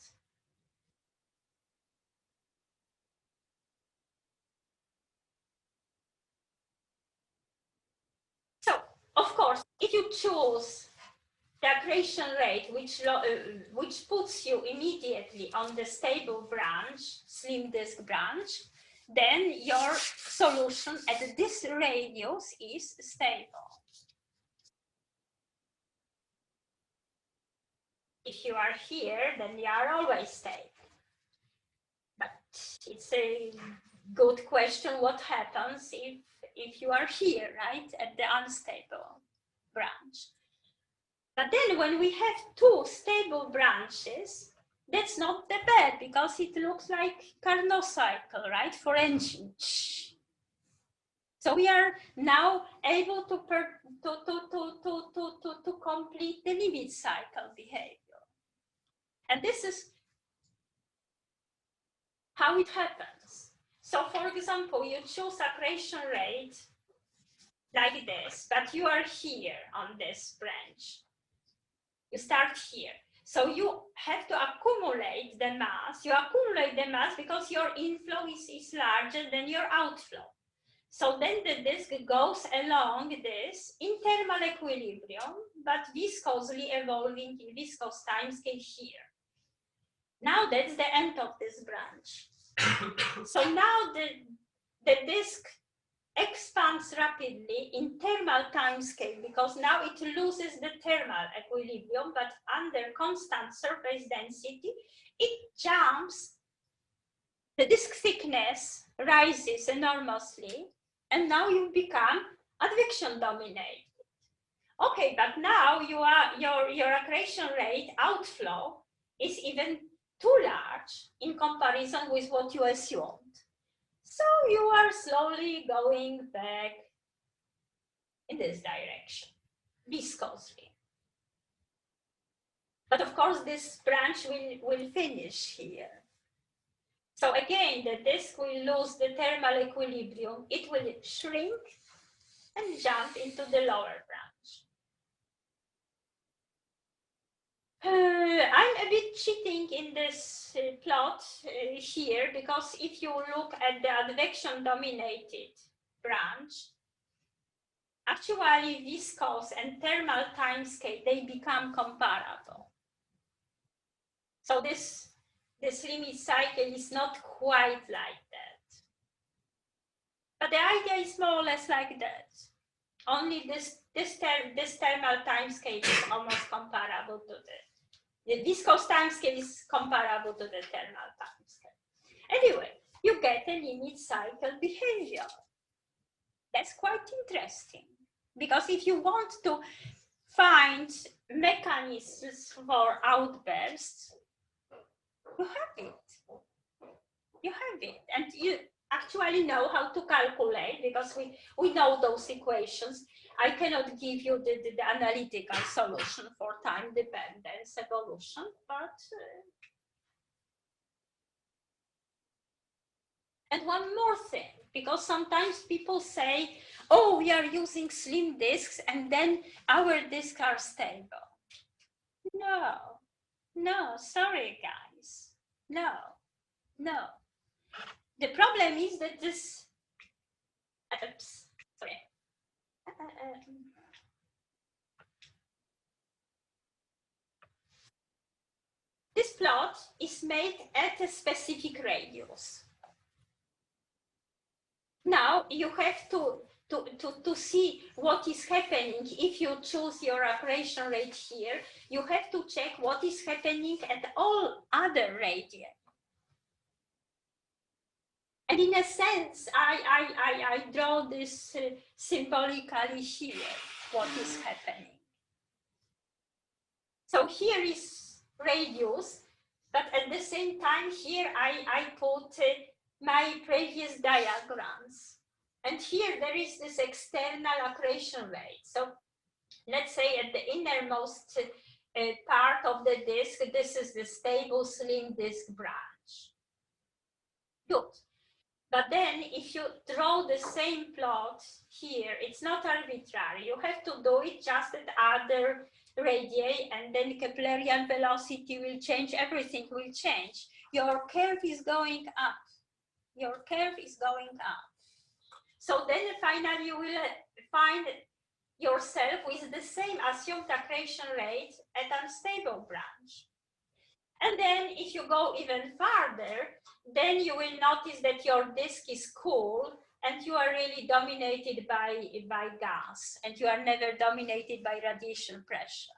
So, of course, if you choose the accretion rate, which puts you immediately on the stable branch, slim disk branch, then your solution at this radius is stable. If you are here, then you are always stable. But it's a good question what happens if you are here, right, at the unstable branch. But then when we have two stable branches, that's not that bad because it looks like Carnot cycle, right, for engines. So we are now able to complete the limit cycle behavior. And this is how it happens. So for example, you choose accretion rate like this, but you are here on this branch. You start here. So you have to accumulate the mass. You accumulate the mass because your inflow is larger than your outflow. So then the disk goes along this in thermal equilibrium, but viscously evolving in viscous timescale here. Now that's the end of this branch. So now the disk expands rapidly in thermal timescale because now it loses the thermal equilibrium, but under constant surface density, it jumps, the disk thickness rises enormously, and now you become advection dominated. Okay, but now you are your accretion rate outflow is even too large in comparison with what you assumed. So you are slowly going back in this direction, viscously. But of course, this branch will finish here. So again, the disk will lose the thermal equilibrium. It will shrink and jump into the lower branch. I'm a bit cheating in this plot here because if you look at the advection dominated branch, actually viscous and thermal timescale, they become comparable. So this limit cycle is not quite like that. But the idea is more or less like that. Only this thermal timescale is almost comparable to the viscous timescale is comparable to the thermal timescale. Anyway, you get a limit cycle behavior. That's quite interesting. Because if you want to find mechanisms for outbursts, you have it. You have it. And you actually know how to calculate because we know those equations. I cannot give you the analytical solution for time dependence evolution, but and one more thing, because sometimes people say, oh, we are using slim disks and then our disks are stable. No, sorry guys, no. The problem is that this, sorry. This plot is made at a specific radius. Now you have to see what is happening. If you choose your accretion rate here, you have to check what is happening at all other radii. And in a sense, I draw this symbolically here, what is happening. So here is radius, but at the same time here I put my previous diagrams. And here there is this external accretion rate. So let's say at the innermost part of the disk, this is the stable slim disk branch. Good. But then if you draw the same plot here, it's not arbitrary. You have to do it just at other radii, and then Keplerian velocity will change, everything will change. Your curve is going up. Your curve is going up. So then finally you will find yourself with the same assumed accretion rate at unstable branch. And then if you go even farther, then you will notice that your disk is cool and you are really dominated by gas, and you are never dominated by radiation pressure.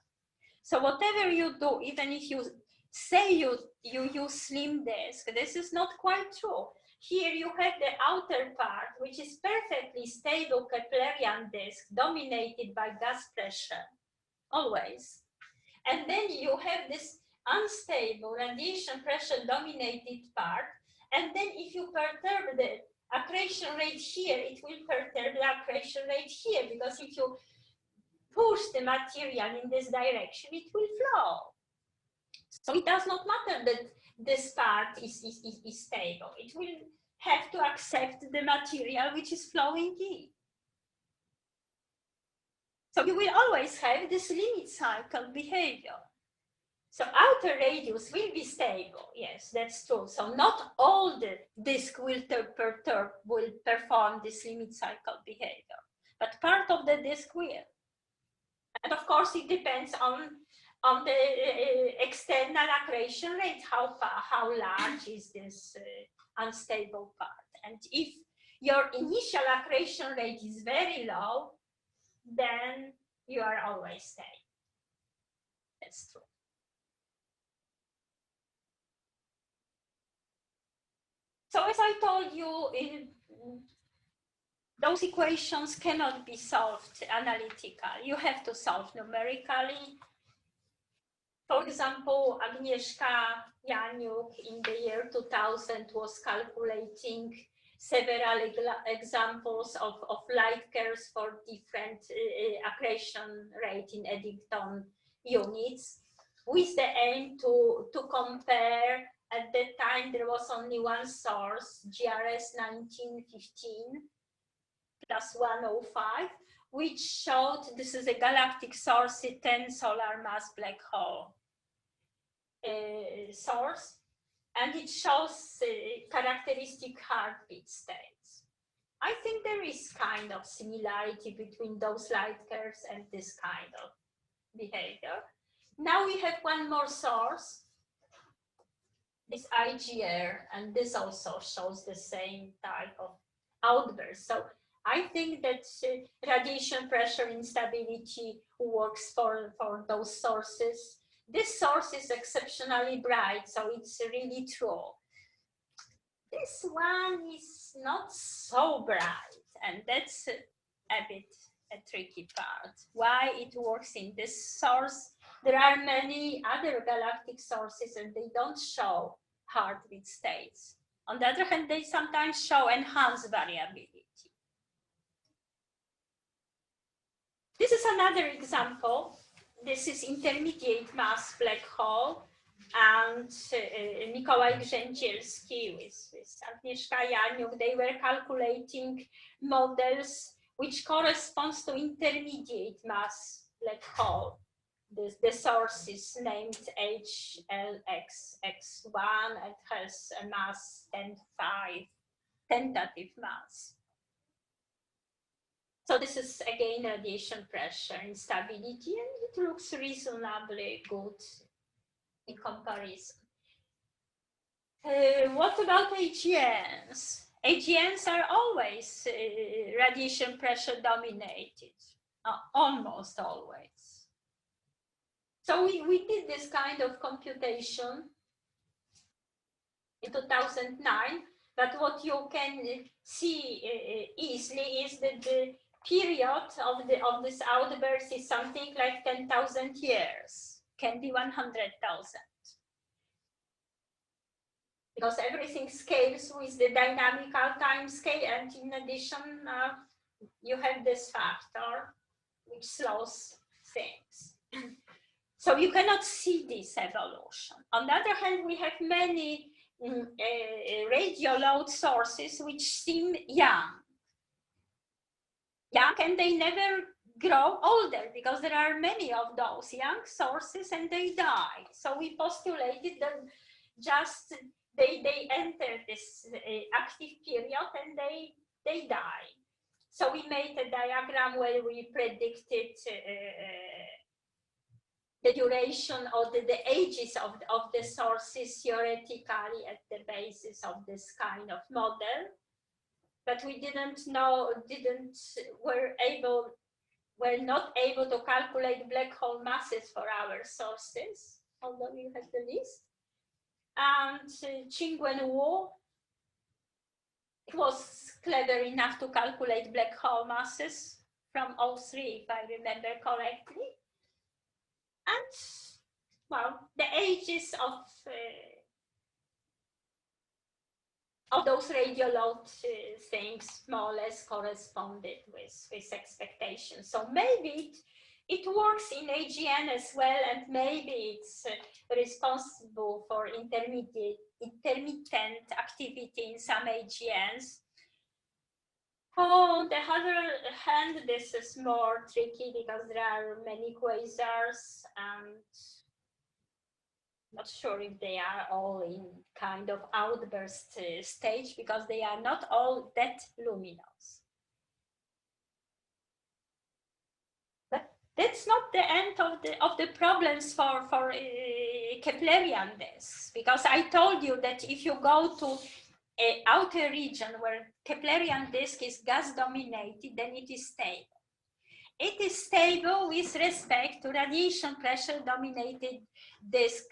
So whatever you do, even if you say you use slim disk, this is not quite true. Here you have the outer part, which is perfectly stable Keplerian disk dominated by gas pressure, always. And then you have this unstable radiation pressure dominated part. And then if you perturb the accretion rate here, it will perturb the accretion rate here, because if you push the material in this direction, it will flow. So it does not matter that this part is stable. It will have to accept the material which is flowing in. So you will always have this limit cycle behavior. So outer radius will be stable. Yes, that's true. So not all the disk will perform this limit cycle behavior, but part of the disk will. And of course, it depends on the external accretion rate, how large is this unstable part. And if your initial accretion rate is very low, then you are always stable. That's true. So as I told you, those equations cannot be solved analytically. You have to solve numerically. For example, Agnieszka Janiuk in the year 2000 was calculating several examples of light curves for different accretion rate in Eddington units, with the aim to compare. At that time, there was only one source, GRS 1915 plus 105, which showed this is a galactic source, a 10 solar mass black hole source, and it shows characteristic heartbeat states. I think there is kind of similarity between those light curves and this kind of behavior. Now we have one more source, this IGR, and this also shows the same type of outburst. So I think that radiation pressure instability works for those sources. This source is exceptionally bright, so it's really true. This one is not so bright, and that's a bit a tricky part. Why it works in this source? There are many other galactic sources, and they don't show heartbeat states. On the other hand, they sometimes show enhanced variability. This is another example. This is intermediate mass black hole, and Mikołaj Grzęcielski with Agnieszka Janiuk, they were calculating models which corresponds to intermediate mass black hole. The source is named HLXX1 and has a mass 10.5. tentative mass. So this is again radiation pressure instability, and it looks reasonably good in comparison. What about AGNs? AGNs are always radiation pressure dominated, almost always. So we did this kind of computation in 2009, but what you can see easily is that the period of this outburst is something like 10,000 years, can be 100,000. Because everything scales with the dynamical time scale, and in addition, you have this factor which slows things. So you cannot see this evolution. On the other hand, we have many radio load sources which seem young, and they never grow older, because there are many of those young sources and they die. So we postulated that just they enter this active period and they die. So we made a diagram where we predicted the duration or the ages of the sources theoretically at the basis of this kind of model. But we were not able to calculate black hole masses for our sources, although you have the list. And Qingwen Wu was clever enough to calculate black hole masses from O3, if I remember correctly. And, well, the ages of those radio load things more or less corresponded with expectations. So maybe it works in AGN as well, and maybe it's responsible for intermittent activity in some AGNs. On the other hand, this is more tricky because there are many quasars, and not sure if they are all in kind of outburst stage, because they are not all that luminous. But that's not the end of the problems for Keplerian disks, because I told you that if you go to an outer region where Keplerian disk is gas dominated, then it is stable. It is stable with respect to radiation pressure dominated disk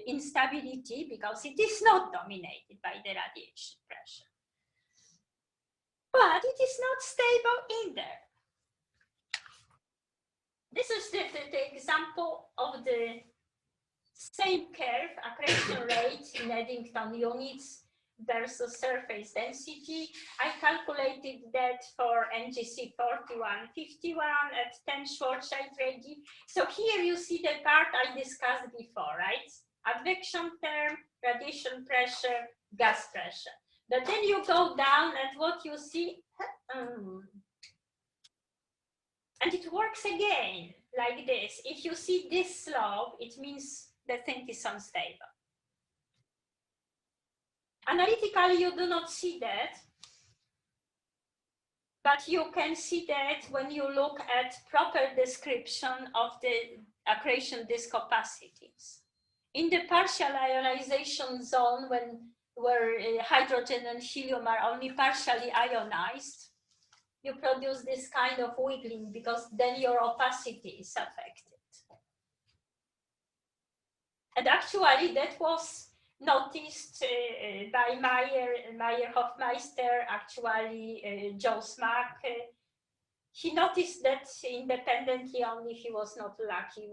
instability, because it is not dominated by the radiation pressure. But it is not stable either. This is the example of the same curve, accretion rate in Eddington units versus surface density. I calculated that for NGC 4151 at 10 Schwarzschild radii. So here you see the part I discussed before, right? Advection term, radiation pressure, gas pressure. But then you go down and what you see, and it works again like this. If you see this slope, it means the thing is unstable. Analytically, you do not see that, but you can see that when you look at proper description of the accretion disk opacities. In the partial ionization zone, where hydrogen and helium are only partially ionized, you produce this kind of wiggling, because then your opacity is affected. And actually, that was noticed by Meyer-Hofmeister, actually Joe Smack. He noticed that independently, only he was not lucky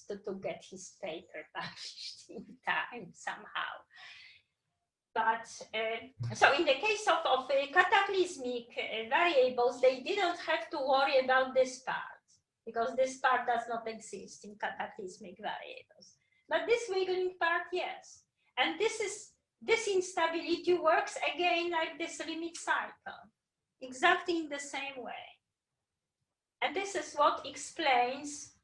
to get his paper published in time somehow. But so in the case of cataclysmic variables, they didn't have to worry about this part, because this part does not exist in cataclysmic variables. But this wiggling part, yes. And this instability works again like this limit cycle, exactly in the same way. And this is what explains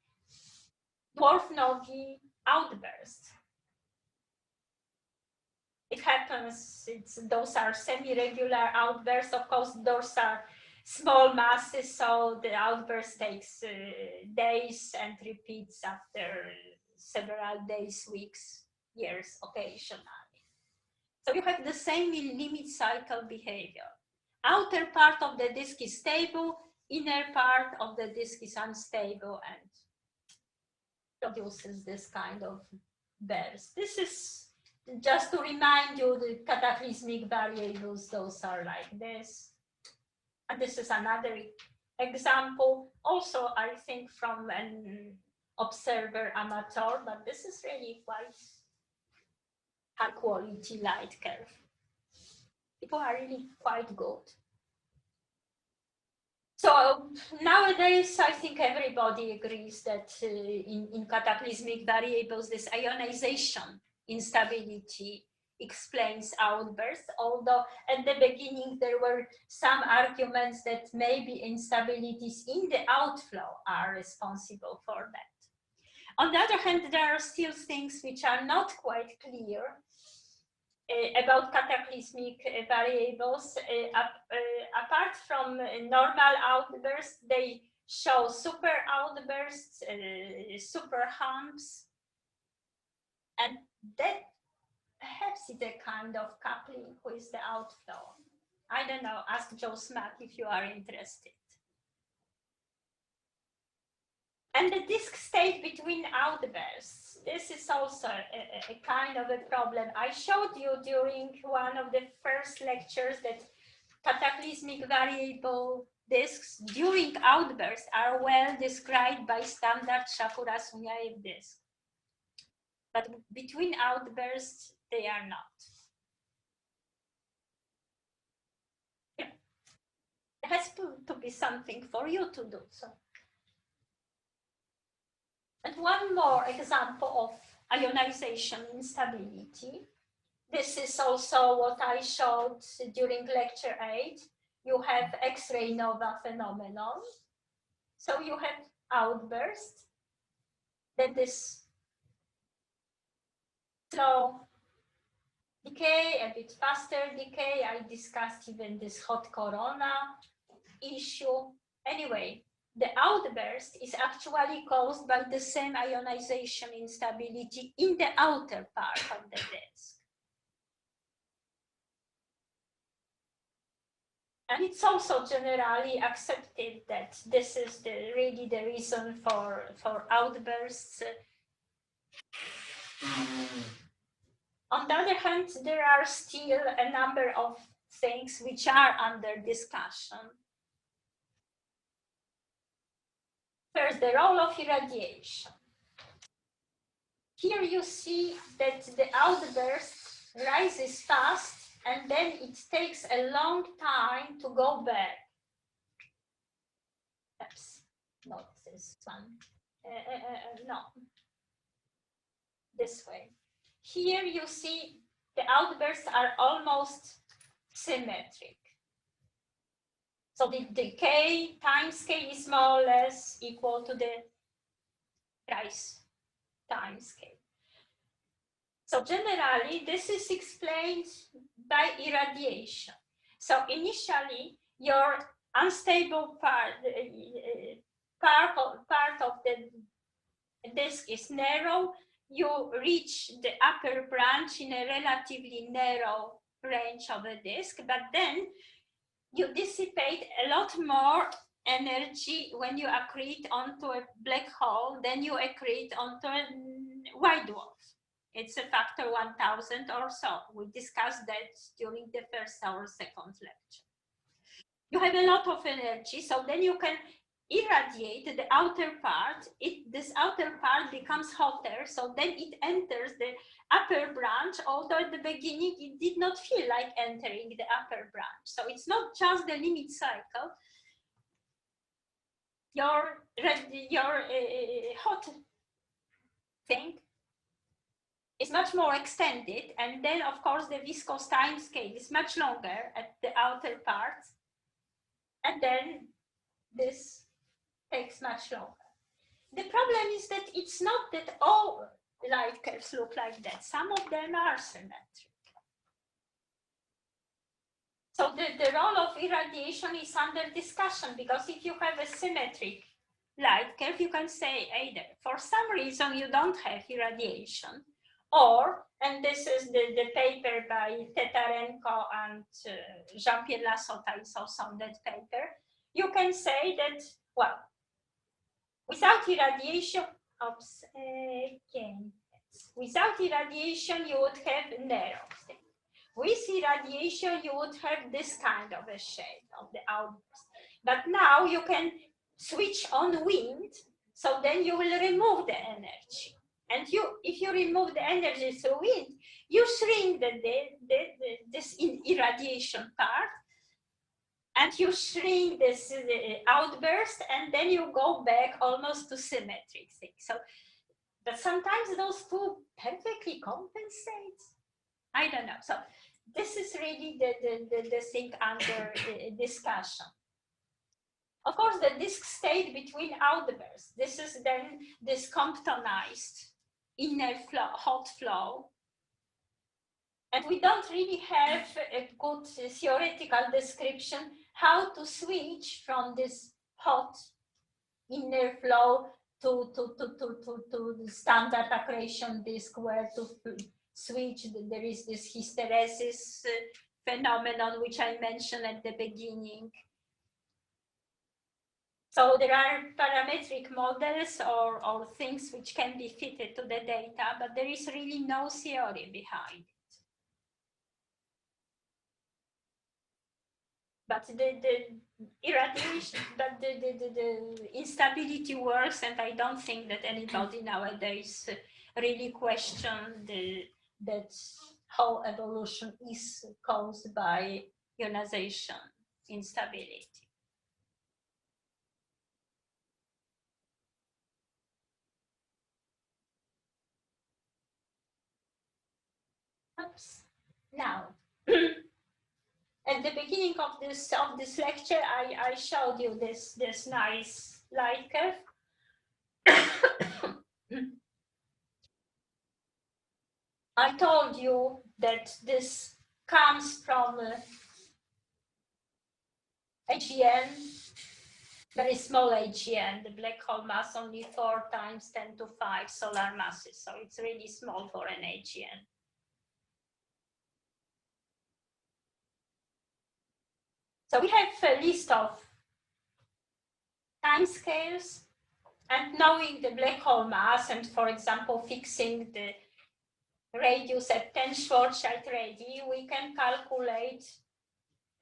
dwarf novae outburst. it happens, those are semi-regular outbursts. Of course, those are small masses, so the outburst takes days and repeats after several days, weeks, years occasionally. So you have the same limit cycle behavior. Outer part of the disk is stable, inner part of the disk is unstable and produces this kind of burst. This is just to remind you the cataclysmic variables, those are like this. And this is another example, also I think from an observer amateur, but this is really quite high quality light curve. People are really quite good. So nowadays, I think everybody agrees that in cataclysmic variables, this ionization instability explains outbursts, although at the beginning there were some arguments that maybe instabilities in the outflow are responsible for that. On the other hand, there are still things which are not quite clear about cataclysmic variables. Apart from normal outbursts, they show super outbursts, super humps, and that perhaps is a kind of coupling with the outflow. I don't know, ask Joe Smack if you are interested. And the disk state between outbursts, this is also a kind of a problem. I showed you during one of the first lectures that cataclysmic variable disks during outbursts are well described by standard Shakura-Sunyaev disk. But between outbursts, they are not. Yeah. It has to be something for you to do so. And one more example of ionization instability. This is also what I showed during lecture 8. You have X-ray nova phenomenon. So you have outburst, then this slow decay, a bit faster decay. I discussed even this hot corona issue. Anyway, the outburst is actually caused by the same ionization instability in the outer part of the disk. And it's also generally accepted that this is really the reason for outbursts. On the other hand, there are still a number of things which are under discussion. First, the role of irradiation. Here you see that the outburst rises fast and then it takes a long time to go back. Perhaps not this one. No, this way. Here you see the outbursts are almost symmetric. So the decay timescale is more or less equal to the rise timescale. So generally, this is explained by irradiation. So initially, your unstable part of the disk is narrow. You reach the upper branch in a relatively narrow range of a disk, but then you dissipate a lot more energy when you accrete onto a black hole than you accrete onto a white dwarf. It's a factor 1000 or so. We discussed that during the first or second lecture. You have a lot of energy, so then you can irradiate the outer part. This outer part becomes hotter, so then it enters the upper branch, although at the beginning it did not feel like entering the upper branch. So it's not just the limit cycle. Your hot thing is much more extended, and then of course the viscous time scale is much longer at the outer part, and then this takes much longer. The problem is that it's not that all light curves look like that. Some of them are symmetric. So the role of irradiation is under discussion, because if you have a symmetric light curve, you can say either for some reason you don't have irradiation, or, and this is the paper by Tetarenko and Jean-Pierre Lassota is also on that paper, you can say that, well, without irradiation, without irradiation you would have narrow thing. With irradiation, you would have this kind of a shape of the outburst. But now you can switch on wind, so then you will remove the energy. And if you remove the energy through wind, you shrink this irradiation part, and you shrink this outburst, and then you go back almost to symmetric thing. So, but sometimes those two perfectly compensate. I don't know. So this is really the thing under discussion. Of course, the disk state between outbursts. This is then this Comptonized inner flow, hot flow. And we don't really have a good theoretical description how to switch from this hot inner flow to the standard accretion disk, where to switch. There is this hysteresis phenomenon which I mentioned at the beginning. So there are parametric models or things which can be fitted to the data, but there is really no theory behind it. But the irradiation, but the instability works, and I don't think that anybody nowadays really question that whole evolution is caused by ionization instability. Oops. Now, at the beginning of this lecture, I showed you this nice light curve. I told you that this comes from AGN, very small AGN, the black hole mass only 4 times 10 to 5 solar masses, so it's really small for an AGN. So we have a list of timescales, and knowing the black hole mass and, for example, fixing the radius at 10 Schwarzschild radii, we can calculate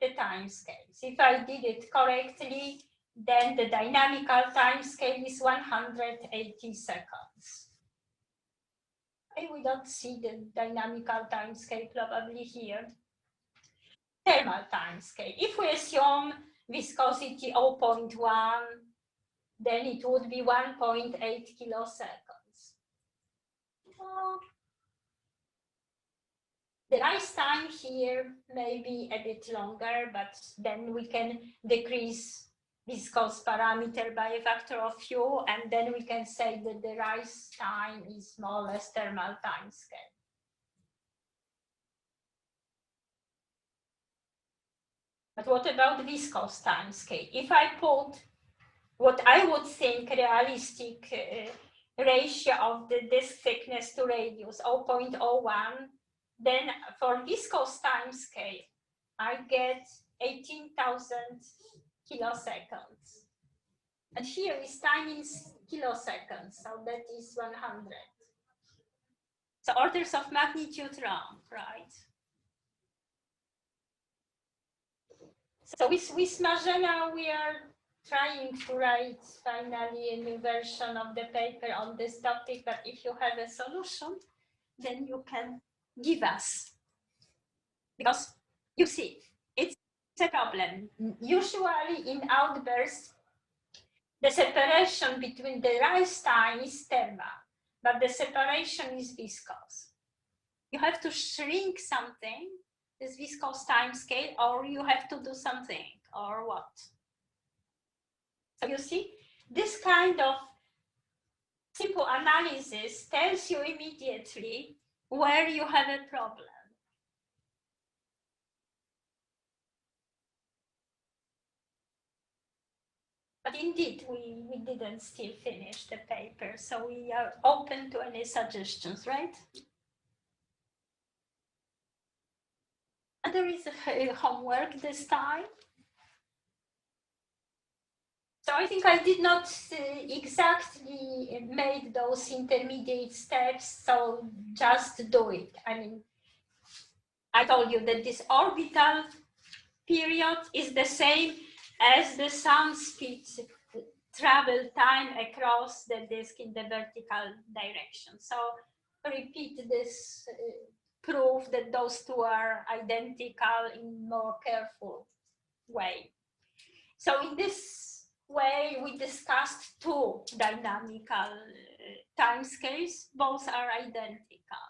the timescales. If I did it correctly, then the dynamical timescale is 180 seconds. We don't see the dynamical timescale probably here. Thermal timescale. If we assume viscosity 0.1, then it would be 1.8 kiloseconds. The rise time here may be a bit longer, but then we can decrease viscous parameter by a factor of few, and then we can say that the rise time is more or less thermal time scale. But what about viscous time scale? If I put what I would think realistic ratio of the disk thickness to radius, 0.01, then for viscous time scale, I get 18,000 kiloseconds. And here is time in kiloseconds, so that is 100. So orders of magnitude wrong, right? So with Bożena, we are trying to write finally a new version of the paper on this topic, but if you have a solution, then you can give us. Because you see, it's a problem. Usually in outbursts, the separation between the rise time is thermal, but the separation is viscous. You have to shrink something, this viscous time scale, or you have to do something, or what? So you see, this kind of simple analysis tells you immediately where you have a problem. But indeed, we didn't still finish the paper, so we are open to any suggestions, right? And there is a homework this time. So I think I did not exactly make those intermediate steps, so just do it. I mean, I told you that this orbital period is the same as the sound speed travel time across the disk in the vertical direction. So repeat this proof that those two are identical in more careful way. So in this way, we discussed two dynamical timescales. Both are identical.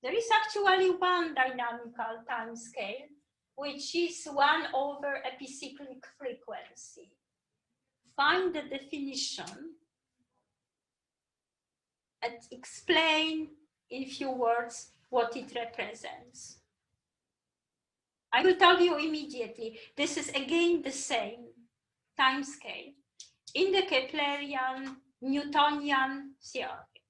There is actually one dynamical timescale, which is 1 over epicyclic frequency. Find the definition and explain in few words what it represents. I will tell you immediately, this is again the same timescale in the Keplerian Newtonian theory.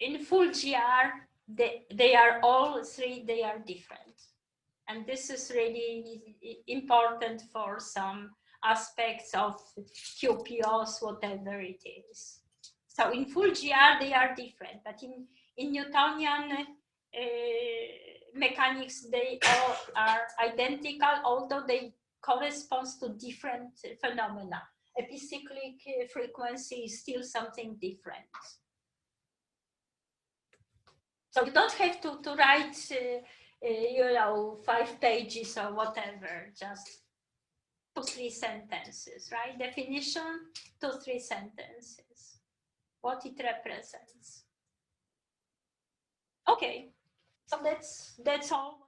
In full GR, they are all three, they are different. And this is really important for some aspects of QPOs, whatever it is. So in full GR, they are different, but in Newtonian mechanics, they all are identical, although they correspond to different phenomena. Epicyclic frequency is still something different. So you don't have to write, you know, 5 pages or whatever, just 2-3 sentences, right? Definition, 2-3 sentences, what it represents. Okay, so that's all.